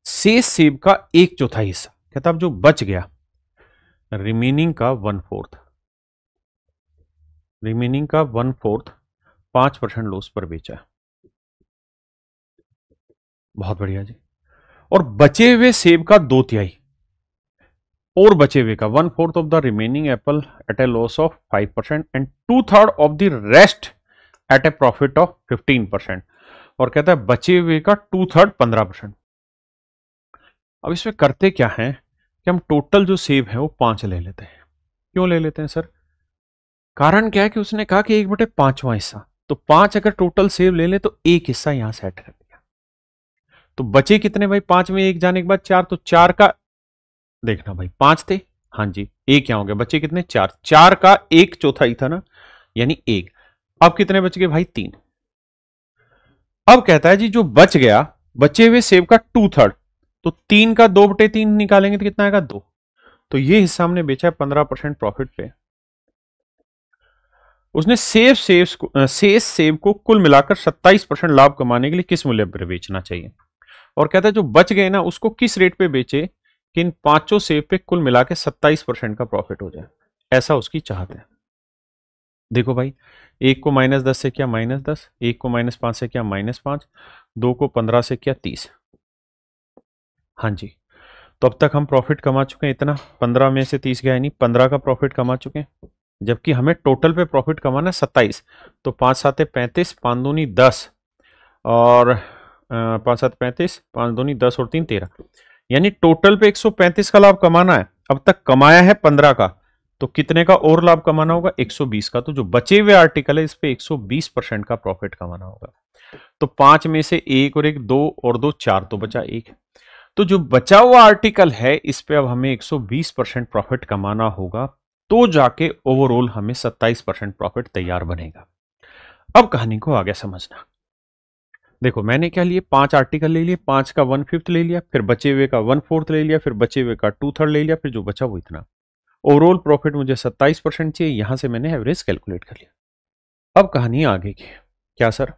शेष सेब का 1/4 हिस्सा, कहता अब जो बच गया रिमेनिंग का 1/4, रिमेनिंग का 1/4 5% लॉस पर बेचा। बहुत बढ़िया जी। और बचे हुए सेब का 2/3 और बचे हुए का 1/4 of the remaining apple at a loss of 5% and 2/3 of the rest at a profit of 15%। और कहता है बचे हुए का 2/3 15%। अब इसमें करते क्या है कि हम टोटल जो सेव है वो 5 ले लेते हैं। क्यों ले लेते हैं सर? कारण क्या है कि उसने कहा कि 1/5वां हिस्सा, तो 5 अगर टोटल सेव ले ले तो एक हिस्सा यहां सेट कर दिया। तो बचे कितने भाई? 5 में 1 जाने के बाद 4, तो 4 का देखना भाई, 5 थे, हाँ जी, एक क्या हो गया, बचे कितने? 4, 4 का 1/4 था ना, यानी 1। अब कितने बच गए भाई? 3। अब कहता है जी जो बच गया, बचे हुए सेव का 2/3, तो 3 का 2/3 निकालेंगे तो कितना आएगा? 2। तो ये हिस्सा हमने बेचा है 15% प्रॉफिट पे। उसने शेष सेव को कुल मिलाकर 27% लाभ कमाने के लिए किस मूल्य पर बेचना चाहिए? और कहता है जो बच गए ना उसको किस रेट पे बेचे कि इन पांचों सेव पे कुल मिला के 27% का प्रॉफिट हो जाए, ऐसा उसकी चाहत है। देखो भाई, 1 को -10 से किया -10, 1 को -5 से किया -5, 2 को 15 से किया 30। हाँ जी, तो अब तक हम प्रॉफिट कमा चुके हैं इतना, 15 में से 30 गया, यानी 15 का प्रॉफिट कमा चुके हैं, जबकि हमें टोटल पे प्रॉफिट कमाना है 27। तो 5 7 35, 5 दूनी 10, और 5 7 35, 5 दूनी 10 और 3 13, यानी टोटल पे 135 का लाभ कमाना है। अब तक कमाया है 15 का, तो कितने का और लाभ कमाना होगा? 120 का। तो जो बचे हुए आर्टिकल है इस पे 120% का प्रॉफिट कमाना होगा। तो 5 में से 1 और 1 2 और 2 4, तो बचा 1। तो जो बचा हुआ आर्टिकल है इस पे अब हमें 120% प्रॉफिट कमाना होगा, तो जाके ओवरऑल हमें 27% प्रॉफिट तैयार बनेगा। अब कहानी को आगे समझना। देखो मैंने क्या लिए, 5 आर्टिकल ले लिए, 5 का 1/5 ले लिया, फिर बचे हुए का 1/4 ले लिया, फिर बचे हुए का 2/3 ले लिया, फिर जो बचा वो इतना। ओवरऑल प्रॉफिट मुझे 27% चाहिए, यहां से मैंने एवरेज कैलकुलेट कर लिया। अब कहानी आगे की। क्या सर?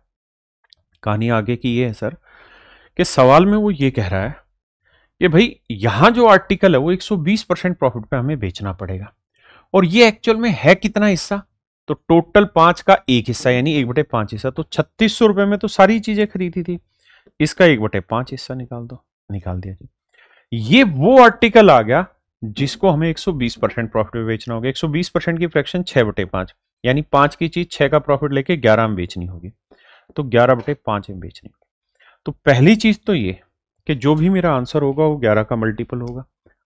कहानी आगे की ये है सर कि सवाल में वो ये कह रहा है कि भाई यहां जो आर्टिकल है वो 120% प्रॉफिट पे हमें बेचना पड़ेगा, और ये एक्चुअल में है कितना हिस्सा? तो टोटल 5 का एक हिस्सा, यानी 1/5 हिस्सा, तो 3600 रुपए में तो सारी चीजें खरीदी थी, इसका 1/5 हिस्सा निकाल दो। निकाल दिया जी। ये वो आर्टिकल आ गया जिसको हमें 120% प्रॉफिट में बेचना होगा। 120% की फ्रैक्शन 6/5, यानी 5 की चीज 6 का प्रॉफिट लेके 11 में बेचनी होगी, तो 11/5 में बेचनी होगी। तो पहली चीज तो ये कि जो भी मेरा आंसर होगा वो 11 का मल्टीपल होगा।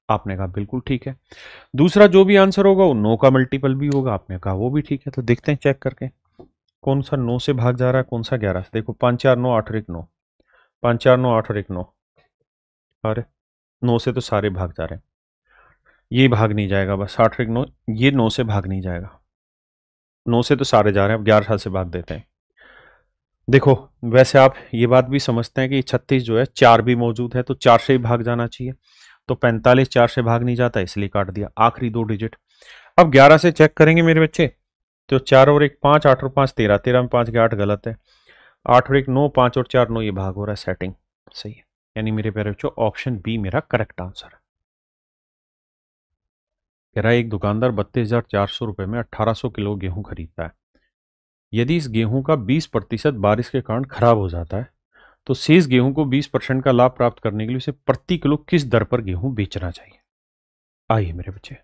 आपने कहा बिल्कुल ठीक है। दूसरा जो भी आंसर होगा वो 9 का मल्टीपल भी होगा। आपने कहा वो भी ठीक है। तो देखते हैं चेक करके कौन सा 9 से भाग जा रहा है, कौन सा 11 से। देखो 5 4 9 8 और 1 9, 5 4 9 8 और 1 9, अरे 9 से तो सारे भाग जा रहे हैं, ये भाग नहीं जाएगा, बस 8 और 1 9, ये 9 से भाग नहीं जाएगा, 9 से तो सारे जा रहे हैं, अब 11 से भाग देते हैं। देखो वैसे आप ये बात भी समझते हैं कि 36 जो है 4 भी मौजूद है, तो 4 से ही भाग जाना चाहिए, तो 45 4 से भाग नहीं जाता इसलिए काट दिया, आखिरी 2 डिजिट। अब 11 से चेक करेंगे मेरे बच्चे, तो 4 और 1 5, 8 और 5 13, 13 में 5 के 8 गलत है, 8 और 1 9, 5 और 4 9, ये भाग हो रहा है, सेटिंग सही है, यानी मेरे प्यारे बच्चों ऑप्शन बी मेरा करेक्ट आंसर है। कह रहा है एक दुकानदार 32,400 रुपए में 1800 किलो गेहूं खरीदता है। यदि इस गेहूं का 20% बारिश के कारण खराब हो जाता है, तो शेष गेहूं को 20% का लाभ प्राप्त करने के लिए उसे प्रति किलो किस दर पर गेहूं बेचना चाहिए? आइए मेरे बच्चे,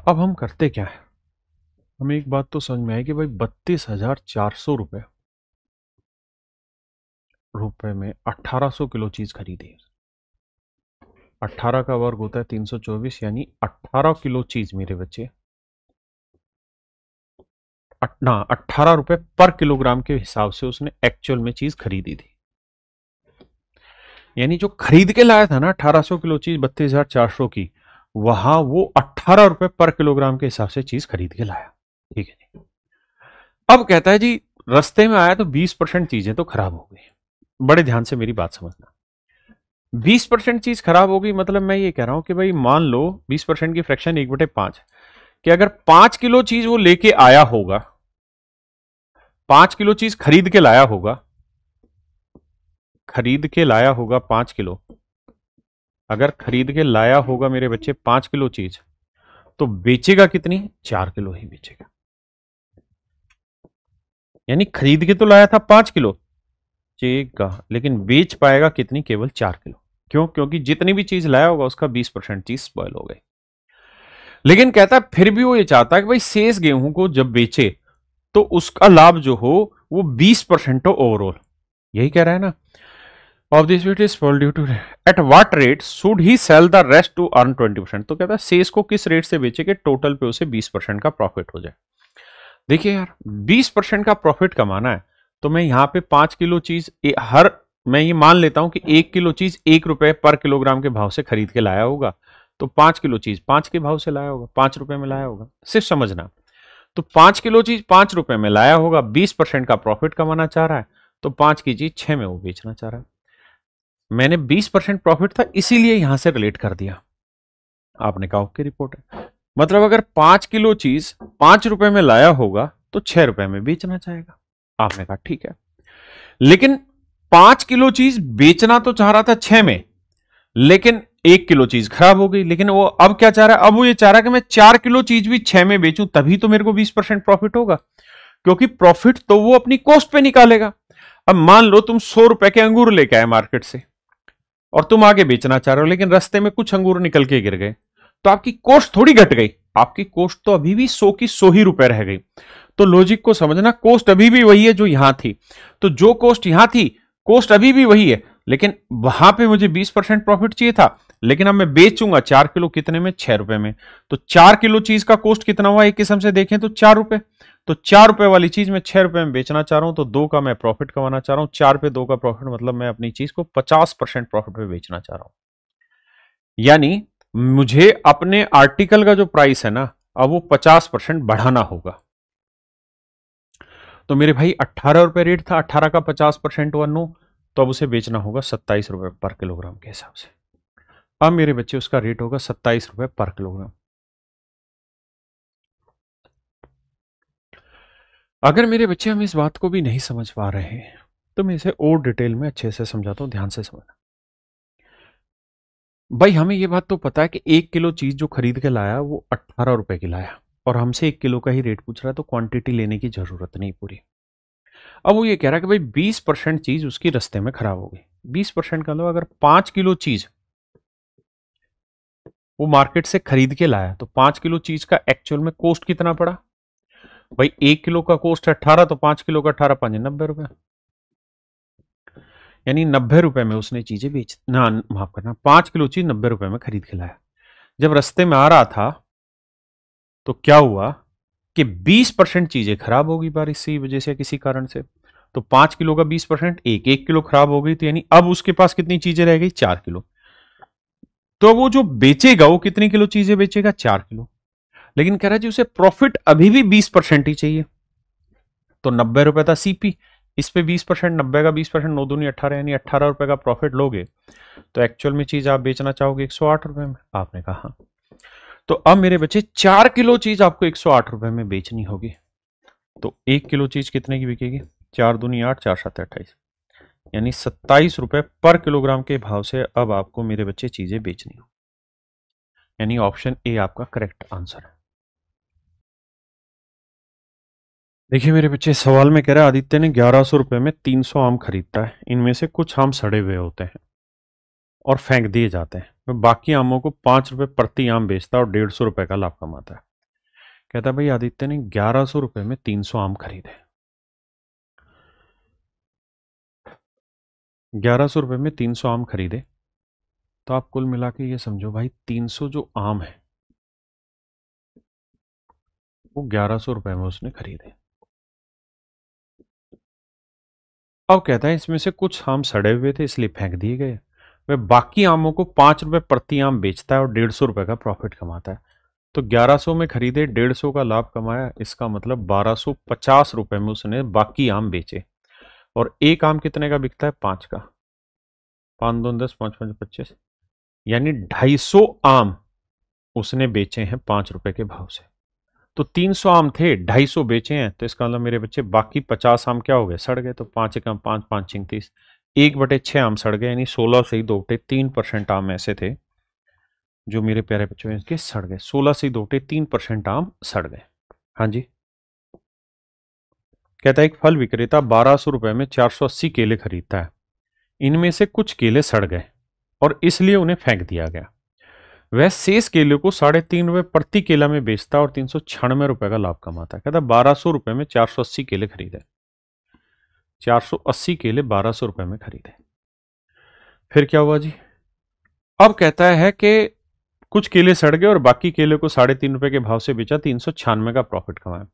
अब हम करते क्या है, हमें एक बात तो समझ में आई कि भाई 32,400 रुपए में 1800 किलो चीज खरीदी। 18 का वर्ग होता है 324, यानी 18 किलो चीज मेरे बच्चे, ना 18 रुपए पर किलोग्राम के हिसाब से उसने एक्चुअल में चीज खरीदी थी। यानी जो खरीद के लाया था ना 1800 किलो चीज 32,400 की, वहां वो 18 रुपए पर किलोग्राम के हिसाब से चीज खरीद के लाया। ठीक है जी। अब कहता है जी रास्ते में आया तो 20% चीजें तो खराब हो गई। बड़े ध्यान से मेरी बात समझना, 20% चीज खराब हो गई मतलब मैं ये कह रहा हूं कि भाई मान लो 20% की फ्रैक्शन 1/5, कि अगर 5 किलो चीज वो लेके आया होगा, 5 किलो चीज खरीद के लाया होगा, खरीद के लाया होगा 5 किलो, अगर खरीद के लाया होगा मेरे बच्चे 5 किलो चीज, तो बेचेगा कितनी? 4 किलो ही बेचेगा। यानी खरीद के तो लाया था 5 किलो, बेचेगा, लेकिन बेच पाएगा कितनी? केवल 4 किलो। क्यों? क्योंकि जितनी भी चीज लाया होगा उसका 20% चीज स्पॉइल हो गई। लेकिन कहता है फिर भी वो ये चाहता है कि भाई शेष गेहूं को जब बेचे तो उसका लाभ जो हो वो 20% हो ओवरऑल। यही कह रहा है ना। Of this it is fall due to at what rate should he sell the rest to earn 20%। तो कहता है शेष को किस रेट से बेचे कि टोटल पे उसे 20% का प्रॉफिट हो जाए। देखिए यार, 20% का प्रॉफिट कमाना है तो मैं यहाँ पे 5 किलो चीज मैं ये मान लेता हूं कि 1 किलो चीज 1 रुपए पर किलोग्राम के भाव से खरीद के लाया होगा, तो 5 किलो चीज 5 के भाव से लाया होगा, 5 रुपए में लाया होगा। सिर्फ समझना, तो 5 किलो चीज 5 रुपए में लाया होगा, 20% का प्रॉफिट कमाना चाह रहा है, तो 5 की चीज 6 में वो बेचना चाह रहा है। मैंने 20% प्रॉफिट था इसीलिए यहां से रिलेट कर दिया। आपने कहा ओके, रिपोर्ट है। मतलब अगर 5 किलो चीज 5 रुपए में लाया होगा तो 6 रुपए में बेचना चाहेगा। आपने कहा ठीक है, लेकिन 5 किलो चीज बेचना तो चाह रहा था 6 में, लेकिन 1 किलो चीज खराब हो गई। लेकिन वो अब क्या चाह रहा है? अब वो ये चाह रहा है कि मैं 4 किलो चीज भी 6 में बेचूं, तभी तो मेरे को 20% प्रॉफिट होगा, क्योंकि प्रॉफिट तो वो अपनी कॉस्ट पे निकालेगा। अब मान लो तुम 100 रुपए के अंगूर लेके आए मार्केट से और तुम आगे बेचना चाह रहे हो, लेकिन रास्ते में कुछ अंगूर निकल के गिर गए, तो आपकी कॉस्ट थोड़ी घट गई, आपकी कॉस्ट तो अभी भी 100 की 100 ही रुपए रह गई। तो लॉजिक को समझना, कॉस्ट अभी भी वही है जो यहां थी। तो जो कॉस्ट यहां थी, कॉस्ट अभी भी वही है, लेकिन वहां पे मुझे 20% प्रॉफिट चाहिए था, लेकिन अब मैं बेचूंगा 4 किलो कितने में? 6 रुपए में। तो 4 किलो चीज का कॉस्ट कितना हुआ एक किस्म से देखें तो 4 रुपए। तो 4 रुपए वाली चीज मैं 6 रुपए में बेचना चाह रहा हूं, तो 2 का मैं प्रॉफिट कमाना चाह रहा हूं। 4 पे 2 का प्रॉफिट मतलब मैं अपनी चीज को 50% प्रॉफिट पे बेचना चाह रहा हूं। यानी मुझे अपने आर्टिकल का जो प्राइस है ना, अब वो 50% बढ़ाना होगा। तो मेरे भाई 18 रुपए रेट था, 18 का 50% हुआ 9, तो अब उसे बेचना होगा 27 रुपए पर किलोग्राम के हिसाब से। अब मेरे बच्चे उसका रेट होगा 27 रुपए पर किलोग्राम। अगर मेरे बच्चे हम इस बात को भी नहीं समझ पा रहे हैं तो मैं इसे और डिटेल में अच्छे से समझाता हूं, ध्यान से समझना। भाई हमें ये बात तो पता है कि 1 किलो चीज जो खरीद के लाया वो 18 रुपए की लाया, और हमसे 1 किलो का ही रेट पूछ रहा है, तो क्वांटिटी लेने की जरूरत नहीं पूरी। अब वो ये कह रहा है कि भाई 20% चीज उसकी रास्ते में खराब हो गई। 20% का मतलब अगर 5 किलो चीज वो मार्केट से खरीद के लाया, तो 5 किलो चीज का एक्चुअल में कॉस्ट कितना पड़ा? भाई 1 किलो का कॉस्ट है 18, तो 5 किलो का 18 5 90 रुपए, यानी 90 रुपए में उसने चीजें बेच ना, माफ करना, 5 किलो चीज 90 रुपए में खरीद के लाया। जब रास्ते में आ रहा था तो क्या हुआ कि 20% चीजें खराब होगी बारिश की वजह से, किसी कारण से। तो 5 किलो का 20%, 1 किलो खराब हो गई, तो यानी अब उसके पास कितनी चीजें रह गई? 4 किलो। तो वो जो बेचेगा वो कितनी किलो चीजें बेचेगा? 4 किलो। लेकिन कह रहा है जी उसे प्रॉफिट अभी भी 20% ही चाहिए। तो 90 रुपए था सीपी, इस पे 20%, 90 का 20%, 9 दूनी 18, यानी 18 रुपए का प्रॉफिट लोगे, तो एक्चुअल में चीज आप बेचना चाहोगे 108 रुपए में। आपने कहा हाँ। तो अब मेरे बच्चे 4 किलो चीज आपको 108 रुपए में बेचनी होगी। तो 1 किलो चीज कितने की बिकेगी? 4 दूनी 8, 4 7 28, यानी 27 रुपए पर किलोग्राम के भाव से अब आपको मेरे बच्चे चीजें बेचनी हो। यानी ऑप्शन ए आपका करेक्ट आंसर है। देखिए मेरे बच्चे, सवाल में कह रहा है आदित्य ने 1100 रुपए में 300 आम खरीदता है, इनमें से कुछ आम सड़े हुए होते हैं और फेंक दिए जाते हैं, वह बाकी आमों को 5 रुपए प्रति आम बेचता है और 150 रुपए का लाभ कमाता है। कहता है भाई आदित्य ने 1100 रुपए में 300 आम खरीदे, 1100 रुपए में 300 आम खरीदे, तो आप कुल मिला के ये समझो भाई 300 जो आम है वो 1100 रुपए में उसने खरीदे। अब कहता है इसमें से कुछ आम सड़े हुए थे इसलिए फेंक दिए गए, वह बाकी आमों को 5 रुपए प्रति आम बेचता है और 150 रुपए का प्रॉफिट कमाता है। तो 1100 में खरीदे, 150 का लाभ कमाया, इसका मतलब 1250 रुपए में उसने बाकी आम बेचे। और एक आम कितने का बिकता है? 5 का। 5 2 10, 5 5 25, यानी 250 आम उसने बेचे हैं 5 रुपए के भाव से। तो 300 आम थे, 250 बेचे हैं, तो इसका मतलब मेरे बच्चे बाकी 50 आम क्या हो गए? सड़ गए। तो 5 एकम 5 5 छिंग 30, 1/6 आम सड़ गए, यानी 16 से ही 2 3% आम ऐसे थे जो मेरे प्यारे बच्चों इनके सड़ गए। 16 से 2 3% आम सड़ गए। हाँ जी, कहता है एक फल विक्रेता 1200 रुपए में 480 केले खरीदता है। इनमें से कुछ केले सड़ गए और इसलिए उन्हें फेंक दिया गया। वह शेष केले को 3.5 रुपए प्रति केला में बेचता और 396 रुपए का लाभ कमाता है। कहता है 1200 रुपए में 480 केले खरीदे, 480 केले 1200 रुपए में खरीदे। फिर क्या हुआ जी? अब कहता है कि कुछ केले सड़ गए और बाकी केले को 3.5 रुपए के भाव से बेचा, 396 का प्रॉफिट कमाया।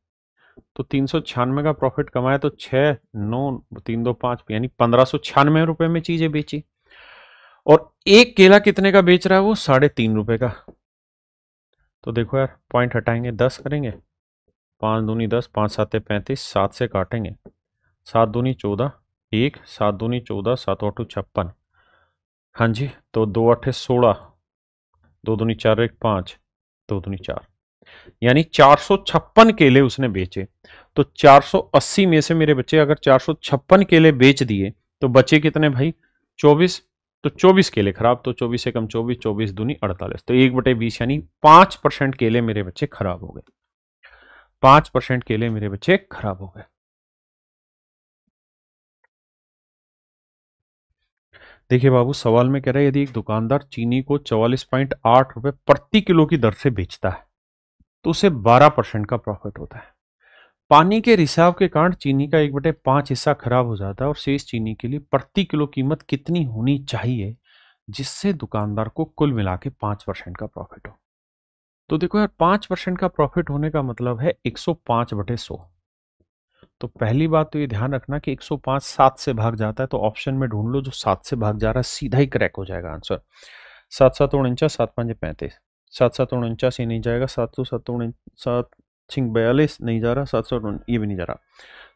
तो 396 का प्रॉफिट कमाया तो 6 9 3 2 5 यानी 1596 रुपए में चीजें बेची। और एक केला कितने का बेच रहा है वो? 3.5 रुपए का। तो देखो यार, पॉइंट हटाएंगे, 10 करेंगे, 5 दूनी 10, 5 7 35, 7 से काटेंगे, 7 दूनी 14, 1, 7 दूनी 14, 7 8 56। हाँ जी, तो 2 8 16, 2 दूनी 4 1 5, 2 दूनी 4, यानी 456 केले उसने बेचे। तो 480 में से मेरे बच्चे अगर 456 केले बेच दिए तो बचे कितने भाई? 24। तो 24 केले खराब, तो 24 से कम 24, 24 दूनी 48, तो 1/20 यानी 5% केले मेरे बच्चे खराब हो गए। 5% केले मेरे बच्चे खराब हो गए। देखिए बाबू, सवाल में कह रहा है यदि एक दुकानदार चीनी को 44.8 रुपए प्रति किलो की दर से बेचता है तो उसे 12% का प्रॉफिट होता है। पानी के रिसाव के कारण चीनी का 1/5 हिस्सा खराब हो जाता है और शेष चीनी के लिए प्रति किलो कीमत कितनी होनी चाहिए जिससे दुकानदार को कुल मिला के 5% का प्रॉफिट हो? तो देखो यार, 5% का प्रॉफिट होने का मतलब है 105/100। तो पहली बात तो ये ध्यान रखना कि 105 7 से भाग जाता है, तो ऑप्शन में ढूंढ लो जो 7 से भाग जा रहा है, सीधा ही क्रैक हो जाएगा आंसर। 7 7 49, 7 5 35, 7 7 49 ये नहीं जाएगा, 7 7 7 42 नहीं जा रहा, 700 ये भी नहीं जा रहा,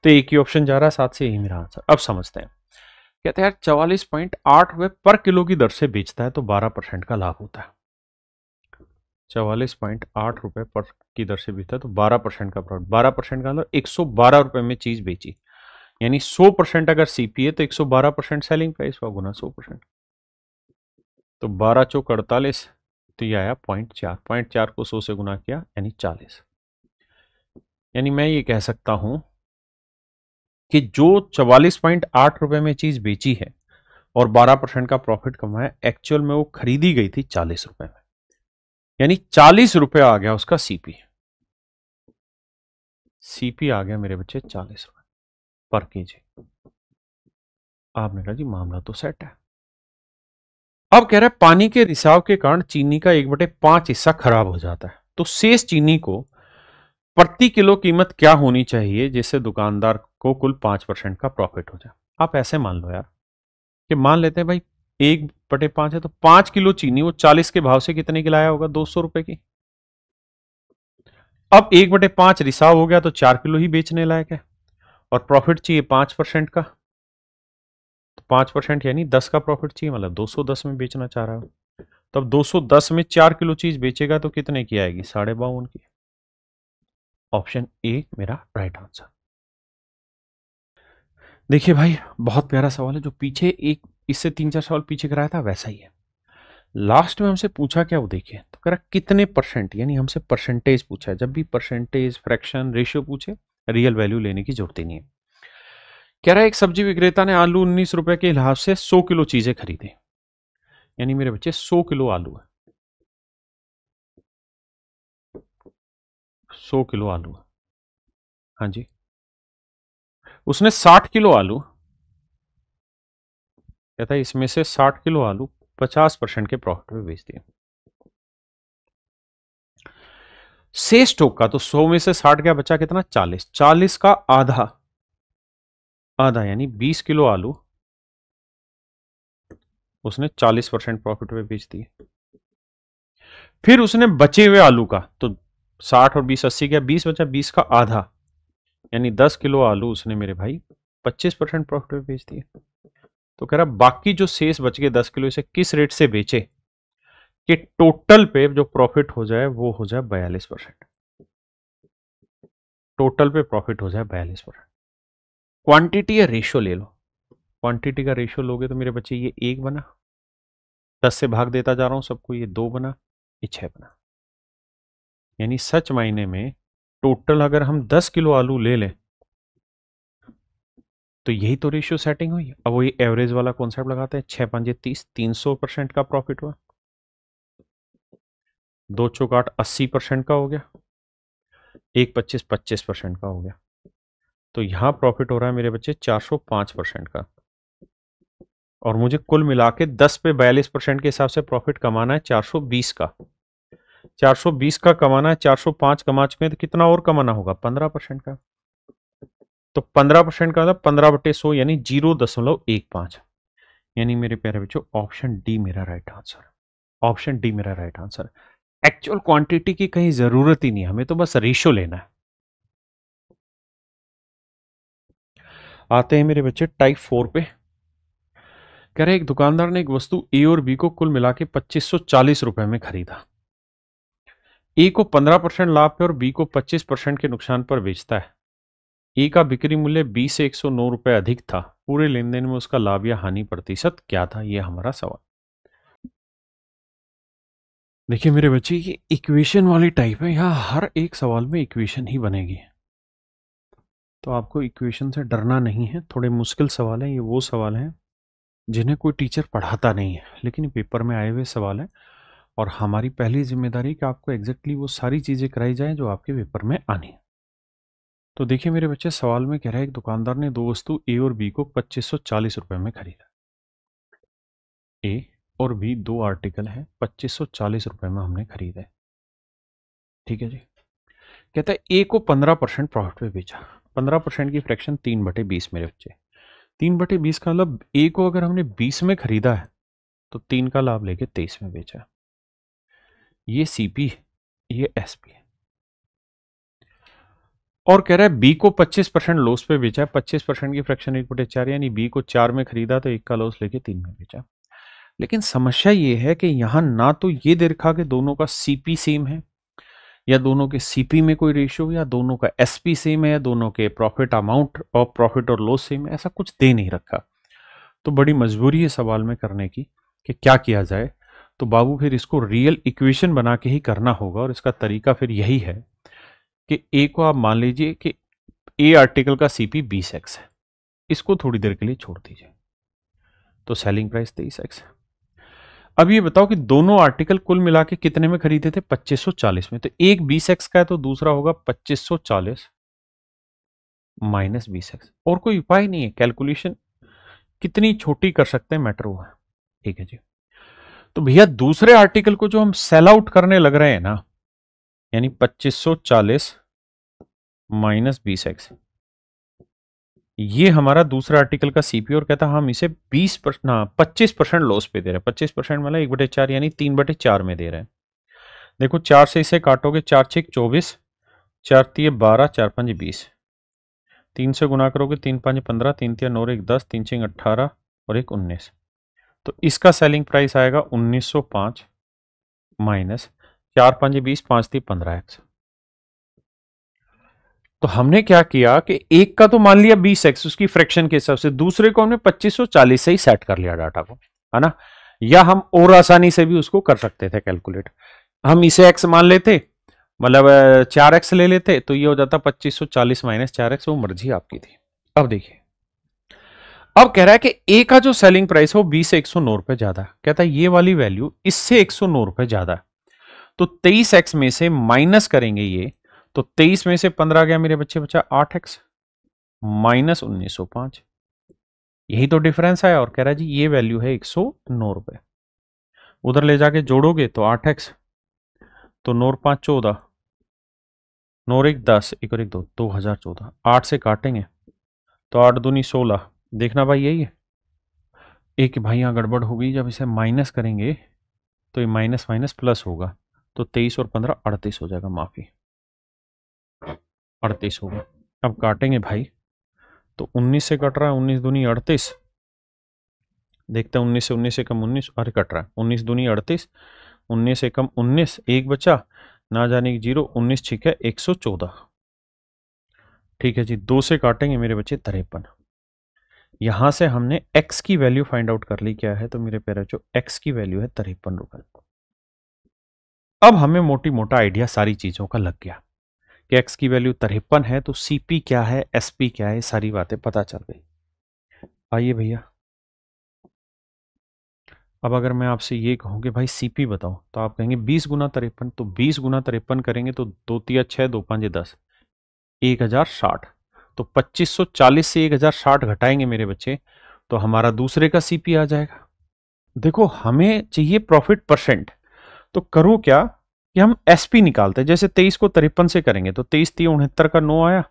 तो एक ही ऑप्शन जा रहा है 7 से, यही मेरा आंसर। अब समझते हैं। कहते हैं यार 44.8 रुपए पर किलो की दर से बेचता है तो 12% का लाभ होता है। 44.8 रुपए पर की दर से बेचता है तो 12% का प्रॉफिट। 12% का मतलब 112 रुपए में चीज बेची, यानी 100% अगर सीपी है तो 112% सेलिंग प्राइस हुआ गुना 100%। तो 12 चौक 48, तो ये आया 0.4। 0.4 को 100 से गुना किया यानी 40। यानी मैं ये कह सकता हूं कि जो 44.8 रुपए में चीज बेची है और 12% का प्रॉफिट कमाया, एक्चुअल में वो खरीदी गई थी 40 रुपए में, यानी 40 रुपए आ गया उसका सीपी। सीपी आ गया मेरे बच्चे 40 रुपए पर केजी। आपने कहा जी मामला तो सेट है। अब कह रहा है पानी के रिसाव के कारण चीनी का 1/5 हिस्सा खराब हो जाता है, तो शेष चीनी को प्रति किलो कीमत क्या होनी चाहिए जिससे दुकानदार को कुल 5% का प्रॉफिट हो जाए? आप ऐसे मान लो यार कि मान लेते हैं भाई 1/5 है, तो 5 किलो चीनी वो 40 के भाव से कितने की लाया होगा? 200 रुपए की। अब 1/5 रिसाव हो गया तो 4 किलो ही बेचने लायक है और प्रॉफिट चाहिए 5% का, तो 5% यानी 10 का प्रॉफिट चाहिए, मतलब 210 में बेचना चाह रहा है। तब 210 में 4 किलो चीज बेचेगा तो कितने की आएगी? 52.5 की। ऑप्शन ए मेरा राइट आंसर। देखिए भाई, बहुत प्यारा सवाल है, जो पीछे एक इससे 3 4 सवाल पीछे कराया था वैसा ही है। लास्ट में हमसे पूछा क्या, वो देखिए, तो कह रहा कितने परसेंट, यानी हमसे परसेंटेज पूछा है। जब भी परसेंटेज, फ्रैक्शन, रेशियो पूछे, रियल वैल्यू लेने की जरूरत ही नहीं है। कह रहा है एक सब्जी विक्रेता ने आलू 19 रुपए के हिसाब से 100 किलो चीजें खरीदी, यानी मेरे बच्चे 100 किलो आलू है, 100 किलो आलू है। हाँ जी, उसने 60 किलो आलू, कहता है इसमें से 60 किलो आलू 50% के प्रॉफिट में बेच दिए। शेष स्टॉक का, तो 100 में से 60 क्या बचा? कितना? 40। 40 का आधा, आधा यानी 20 किलो आलू उसने 40% प्रॉफिट में बेच दिए। फिर उसने बचे हुए आलू का, तो 60 और 20 80 क्या? 20 बचा, 20 का आधा यानी 10 किलो आलू उसने मेरे भाई 25% प्रॉफिट में बेच दिए। तो कह रहा बाकी जो शेष बच गए 10 किलो, इसे किस रेट से बेचे कि टोटल पे जो प्रॉफिट हो जाए वो हो जाए 42%। टोटल पे प्रॉफिट हो जाए 42%। क्वांटिटी या रेशो ले लो। क्वांटिटी का रेशो लोगे तो मेरे बच्चे ये 1 बना, 10 से भाग देता जा रहा हूं सबको, ये 2 बना, ये 6 बना। यानी सच मायने में टोटल अगर हम 10 किलो आलू ले लें तो यही तो रेशियो सेटिंग हुई। अब वही एवरेज वाला कॉन्सेप्ट लगाते हैं, 6 5 30, 300% का प्रॉफिट हुआ, 2 चौक 8 80% का हो गया, 1 25 25% का हो गया। तो यहां प्रॉफिट हो रहा है मेरे बच्चे 405% का, और मुझे कुल मिला के 10 पे 42% के हिसाब से प्रॉफिट कमाना है 420 का। 420 का कमाना है, 405 कमा चुके हैं, तो कितना और कमाना होगा? 15% का। तो 15% का मतलब 15/100 यानी 0.15। यानी मेरे प्यारे बच्चों ऑप्शन डी मेरा राइट आंसर, ऑप्शन डी मेरा राइट आंसर। एक्चुअल क्वांटिटी की कहीं जरूरत ही नहीं, हमें तो बस रेशियो लेना है। आते हैं मेरे बच्चे टाइप 4 पे। कह रहे एक दुकानदार ने एक वस्तु ए और बी को कुल मिला के 2540 रुपए में खरीदा। ए को 15% लाभ पे और बी को 25% के नुकसान पर बेचता है। ए का बिक्री मूल्य बी से 109 रुपए अधिक था। पूरे लेन देन में उसका लाभ या हानि प्रतिशत क्या था? यह हमारा सवाल। देखिए मेरे बच्चे, ये इक्वेशन वाली टाइप है, यहां हर एक सवाल में इक्वेशन ही बनेगी, तो आपको इक्वेशन से डरना नहीं है। थोड़े मुश्किल सवाल हैं, ये वो सवाल हैं जिन्हें कोई टीचर पढ़ाता नहीं है, लेकिन पेपर में आए हुए सवाल हैं, और हमारी पहली जिम्मेदारी कि आपको एग्जैक्टली वो सारी चीज़ें कराई जाएं जो आपके पेपर में आनी है। तो देखिए मेरे बच्चे, सवाल में कह रहा है एक दुकानदार ने दो वस्तु ए और बी को 2540 रुपए में खरीदा। ए और बी दो आर्टिकल हैं, 2540 रुपए में हमने खरीदे। ठीक है जी। कहता है ए को 15% प्रॉफिट पे बेचा। 15% की फ्रैक्शन 3/20 मेरे बच्चे। 3/20 का मतलब ए को अगर हमने 20 में खरीदा है तो 3 का लाभ लेके 23 में बेचा। ये सीपी, ये एसपी। और कह रहा है बी को 25% लॉस पे बेचा। 25% की फ्रैक्शन 1/4 यानी बी को 4 में खरीदा तो 1 का लॉस लेके 3 में बेचा। लेकिन समस्या ये है कि यहां ना तो ये दे रखा कि दोनों का सीपी सेम है, या दोनों के सीपी में कोई रेशियो, या दोनों का एसपी सेम है, या दोनों के प्रॉफिट अमाउंट और प्रॉफिट और लॉस सेम है, ऐसा कुछ दे नहीं रखा। तो बड़ी मजबूरी है सवाल में करने की कि क्या किया जाए। तो बाबू फिर इसको रियल इक्वेशन बना के ही करना होगा, और इसका तरीका फिर यही है कि ए को आप मान लीजिए कि ए आर्टिकल का सीपी 20x है, इसको थोड़ी देर के लिए छोड़ दीजिए, तो सेलिंग प्राइस 23x है। अब ये बताओ कि दोनों आर्टिकल कुल मिला के कितने में खरीदे थे? 2540 में। तो एक 20x का है तो दूसरा होगा 2540 माइनस 20x। और कोई उपाय नहीं है, कैलकुलेशन कितनी छोटी कर सकते हैं मैटर हुआ। ठीक है जी। तो भैया दूसरे आर्टिकल को जो हम सेल आउट करने लग रहे हैं ना, यानी 2540 माइनस 20x, ये हमारा दूसरा आर्टिकल का सीपी, और कहता हम इसे 25% लॉस पे दे रहे हैं। 25% मतलब 1/4 यानी 3/4 में दे रहे हैं। देखो 4 से इसे काटोगे, 4 6 24, 4 3 12, 4 5 20, 3 से गुना करोगे 3 5 15, 3 3 9 1 10, 3 6 18 और 1 19। तो इसका सेलिंग प्राइस आएगा 1905 माइनस 4 5 20, 5 3 15x। तो हमने क्या किया कि एक का तो मान लिया 20x उसकी फ्रैक्शन के हिसाब से, दूसरे को हमने 2540 से ही सेट कर लिया डाटा को, है ना। या हम और आसानी से भी उसको कर सकते थे कैलकुलेट। हम इसे x मान लेते, मतलब 4x ले लेते, तो ये हो जाता 2540 माइनस 4x, वो मर्जी आपकी थी। अब देखिए, अब कह रहा है कि ए का जो सेलिंग प्राइस है वो 20 से 109 रुपए ज्यादा। कहता है ये वाली वैल्यू इससे 109 रुपए ज्यादा है, तो 23x में से माइनस करेंगे ये, तो 23 में से 15 गया मेरे बच्चे, बचा 8x माइनस 1905। यही तो डिफरेंस है। और कह रहा है जी ये वैल्यू है 109 रुपए। उधर ले जाके जोड़ोगे तो 8x, तो 9 5 14, 9 1 10, 1 और 1 2, 2014। 8 से काटेंगे तो 8 दूनी 16। देखना भाई यही है। एक भाई यहाँ गड़बड़ हो गई, जब इसे माइनस करेंगे तो ये माइनस माइनस प्लस होगा, तो 23 और 15 38 हो जाएगा, माफी 38 होगा। अब काटेंगे भाई तो 19 से कट रहा है, 19 दूनी 38। देखते हैं 19 से 19 से कम 19, अरे कट रहा है, 19 दूनी 38, 19 से कम 19, एक बचा ना जाने की 0, 19 ठीक है 114। ठीक है जी, 2 से काटेंगे मेरे बच्चे 53। यहां से हमने x की वैल्यू फाइंड आउट कर ली, क्या है तो मेरे प्यारे बच्चों x की वैल्यू है 53 रुपए। अब हमें मोटी मोटा आइडिया सारी चीजों का लग गया कि x की वैल्यू 53 है, तो cp क्या है, sp क्या है, सारी बातें पता चल गई। आइए भैया, अब अगर मैं आपसे ये कहूँ कि भाई सीपी बताओ, तो आप कहेंगे 20 गुना 53, तो 20 गुना 53 करेंगे तो 2 तिया 6, 2 5 10, 1060। तो 2540 से 1060 घटाएंगे मेरे बच्चे, तो हमारा दूसरे का सीपी आ जाएगा। देखो हमें चाहिए प्रॉफिट परसेंट, तो करो क्या कि हम एसपी निकालते हैं। जैसे 23 को 53 से करेंगे तो 23 3 69 का 9 आया,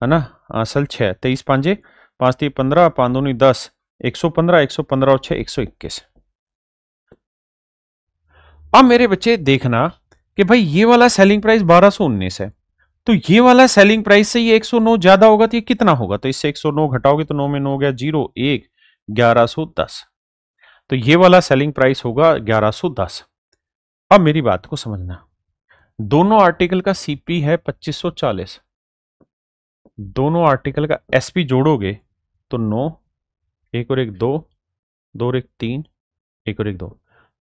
है ना, असल 6, 23 5 5 3 15, 5 2 10, 115, 115 और 6 121। अब मेरे बच्चे देखना कि भाई ये वाला सेलिंग प्राइस 1219 है, तो ये वाला सेलिंग प्राइस से ये 109 ज्यादा होगा, तो ये कितना होगा? तो इससे 109 घटाओगे तो 9 में 9 हो गया 0 1, 1110। तो ये वाला सेलिंग प्राइस होगा 1110। अब मेरी बात को समझना, दोनों आर्टिकल का सीपी है 2540, दोनों आर्टिकल का एसपी जोड़ोगे तो 9, एक और एक 2, 2 और एक 3, एक और एक 2,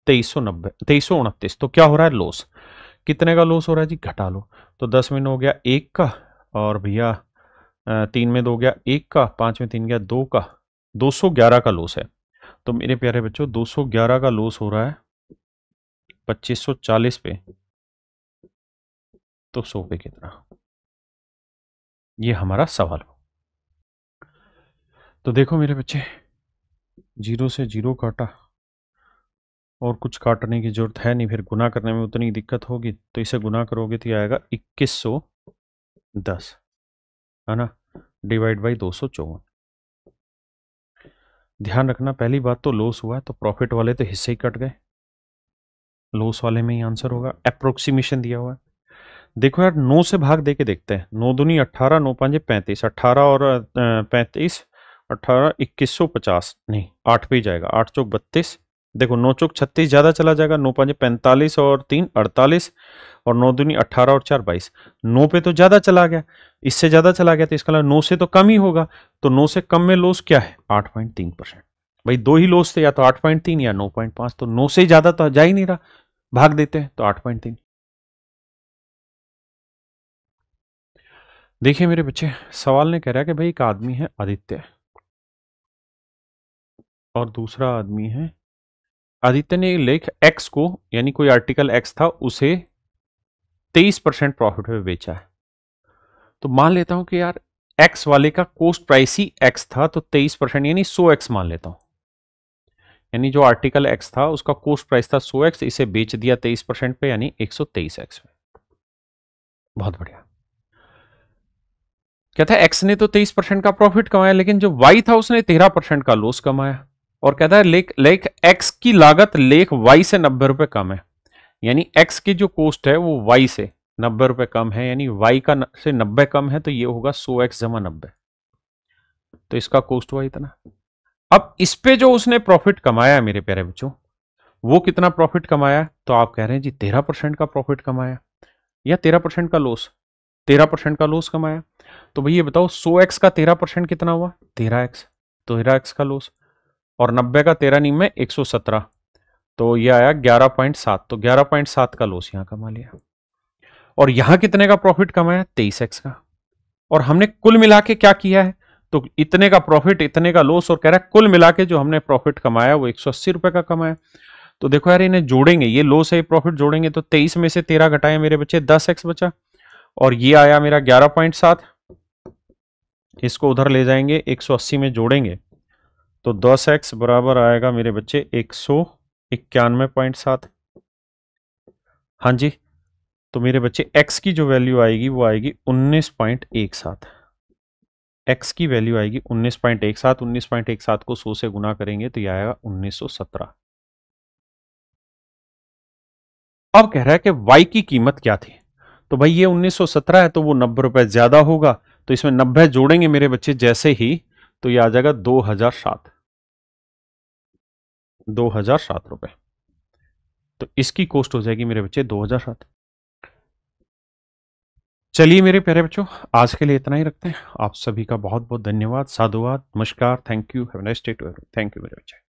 2390, 2329। तो क्या हो रहा है? लॉस। कितने का लॉस हो रहा है जी? घटा लो। तो 10 में 9 हो गया 1 का, और भैया 3 में 2 हो गया 1 का, 5 में 3 गया 2 का, 211 का लॉस है। तो मेरे प्यारे बच्चों 211 का लॉस हो रहा है 2540 पे, तो 100 पे कितना? ये हमारा सवाल। तो देखो मेरे बच्चे, 0 से 0 काटा, और कुछ काटने की जरूरत है नहीं, फिर गुना करने में उतनी दिक्कत होगी, तो इसे गुना करोगे तो ये आएगा 2110, है ना, डिवाइड बाई 254। ध्यान रखना, पहली बात तो लॉस हुआ है, तो प्रॉफिट वाले तो हिस्से ही कट गए, लॉस वाले में ही आंसर होगा। अप्रोक्सीमेशन दिया हुआ है। देखो यार 9 से भाग दे के देखते हैं। 9 दूनी 18, 9 पांजे 35, 18 और 35, 18, 2150, नहीं 8 पे ही जाएगा, 8 चौक 32, देखो 9 चौक 36 ज्यादा चला जाएगा, 9 पांजे 45 और 3 48, और 9 दूनी 18 और 4 22, 9 पे तो ज्यादा चला गया, इससे ज्यादा चला गया, तो इसका मतलब 9 से तो कम ही होगा। तो 9 से कम में लॉस क्या है? 8.3%। भाई दो ही लॉस थे, या तो 8.3 या 9.5, तो 9 से ज्यादा तो जा ही नहीं रहा, भाग देते हैं तो 8.3। देखिए मेरे बच्चे, सवाल ने कह रहा है कि भाई एक आदमी है आदित्य, और दूसरा आदमी है, आदित्य ने लेख एक्स को, यानी कोई आर्टिकल एक्स था, उसे 23% प्रॉफिट में बेचा है। तो मान लेता हूं कि यार एक्स वाले का कोस्ट प्राइस ही एक्स था, तो 23% यानी 100x मान लेता हूं, यानी जो आर्टिकल एक्स था उसका कोस्ट प्राइस था 100x, इसे बेच दिया 23% पे, यानी 123x में। बहुत बढ़िया। क्या था, एक्स ने तो 23% का प्रॉफिट कमाया, लेकिन जो वाई था उसने 13% का लॉस कमाया। और कहता है लेख लेख एक्स की लागत लेख वाई से 90 रुपए कम है, यानी एक्स की जो कोस्ट है वो वाई से 90 रुपए कम है, यानी वाई का से 90 कम है, तो ये होगा 100x जमा 90, तो इसका कोस्ट हुआ इतना। अब इस पे जो उसने प्रॉफिट कमाया मेरे प्यारे बच्चों, वो कितना प्रॉफिट कमाया? तो आप कह रहे हैं जी 13% का प्रॉफिट कमाया, या 13% का लॉस? 13% का लॉस कमाया। तो भैया बताओ 100x का 13% कितना हुआ? 13x, तो 13x का लॉस, और 90 का 13 नी में 117, तो ये आया 11.7, तो 11.7 का लॉस यहां कमा लिया। और यहां कितने का प्रॉफिट कमाया? 23x का। और हमने कुल मिला के क्या किया है? तो इतने का प्रॉफिट, इतने का लॉस, और कह रहा है कुल मिला के जो हमने प्रॉफिट कमाया वो 180 रुपए का कमाया। तो देखो यार इन्हें जोड़ेंगे, ये लॉस है प्रॉफिट जोड़ेंगे, तो 23 में से 13 घटाए मेरे बच्चे 10x बचा, और ये आया मेरा 11.7, इसको उधर ले जाएंगे 180 में जोड़ेंगे, तो 10x बराबर आएगा मेरे बच्चे 191.7। हाँ जी, तो मेरे बच्चे x की जो वैल्यू आएगी वो आएगी 19.17, x की वैल्यू आएगी 19.17, 19.17 को 100 से गुना करेंगे तो यह आएगा 1917। अब कह रहा है कि y की कीमत क्या थी? तो भाई ये 1917 है, तो वो 90 रुपए ज्यादा होगा, तो इसमें 90 जोड़ेंगे मेरे बच्चे जैसे ही, तो ये आ जाएगा 2007, 2007 रुपए। तो इसकी कॉस्ट हो जाएगी मेरे बच्चे 2007। चलिए मेरे प्यारे बच्चों, आज के लिए इतना ही रखते हैं। आप सभी का बहुत बहुत धन्यवाद, साधुवाद, नमस्कार, thank you, have a nice day to everyone. Thank you मेरे बच्चे।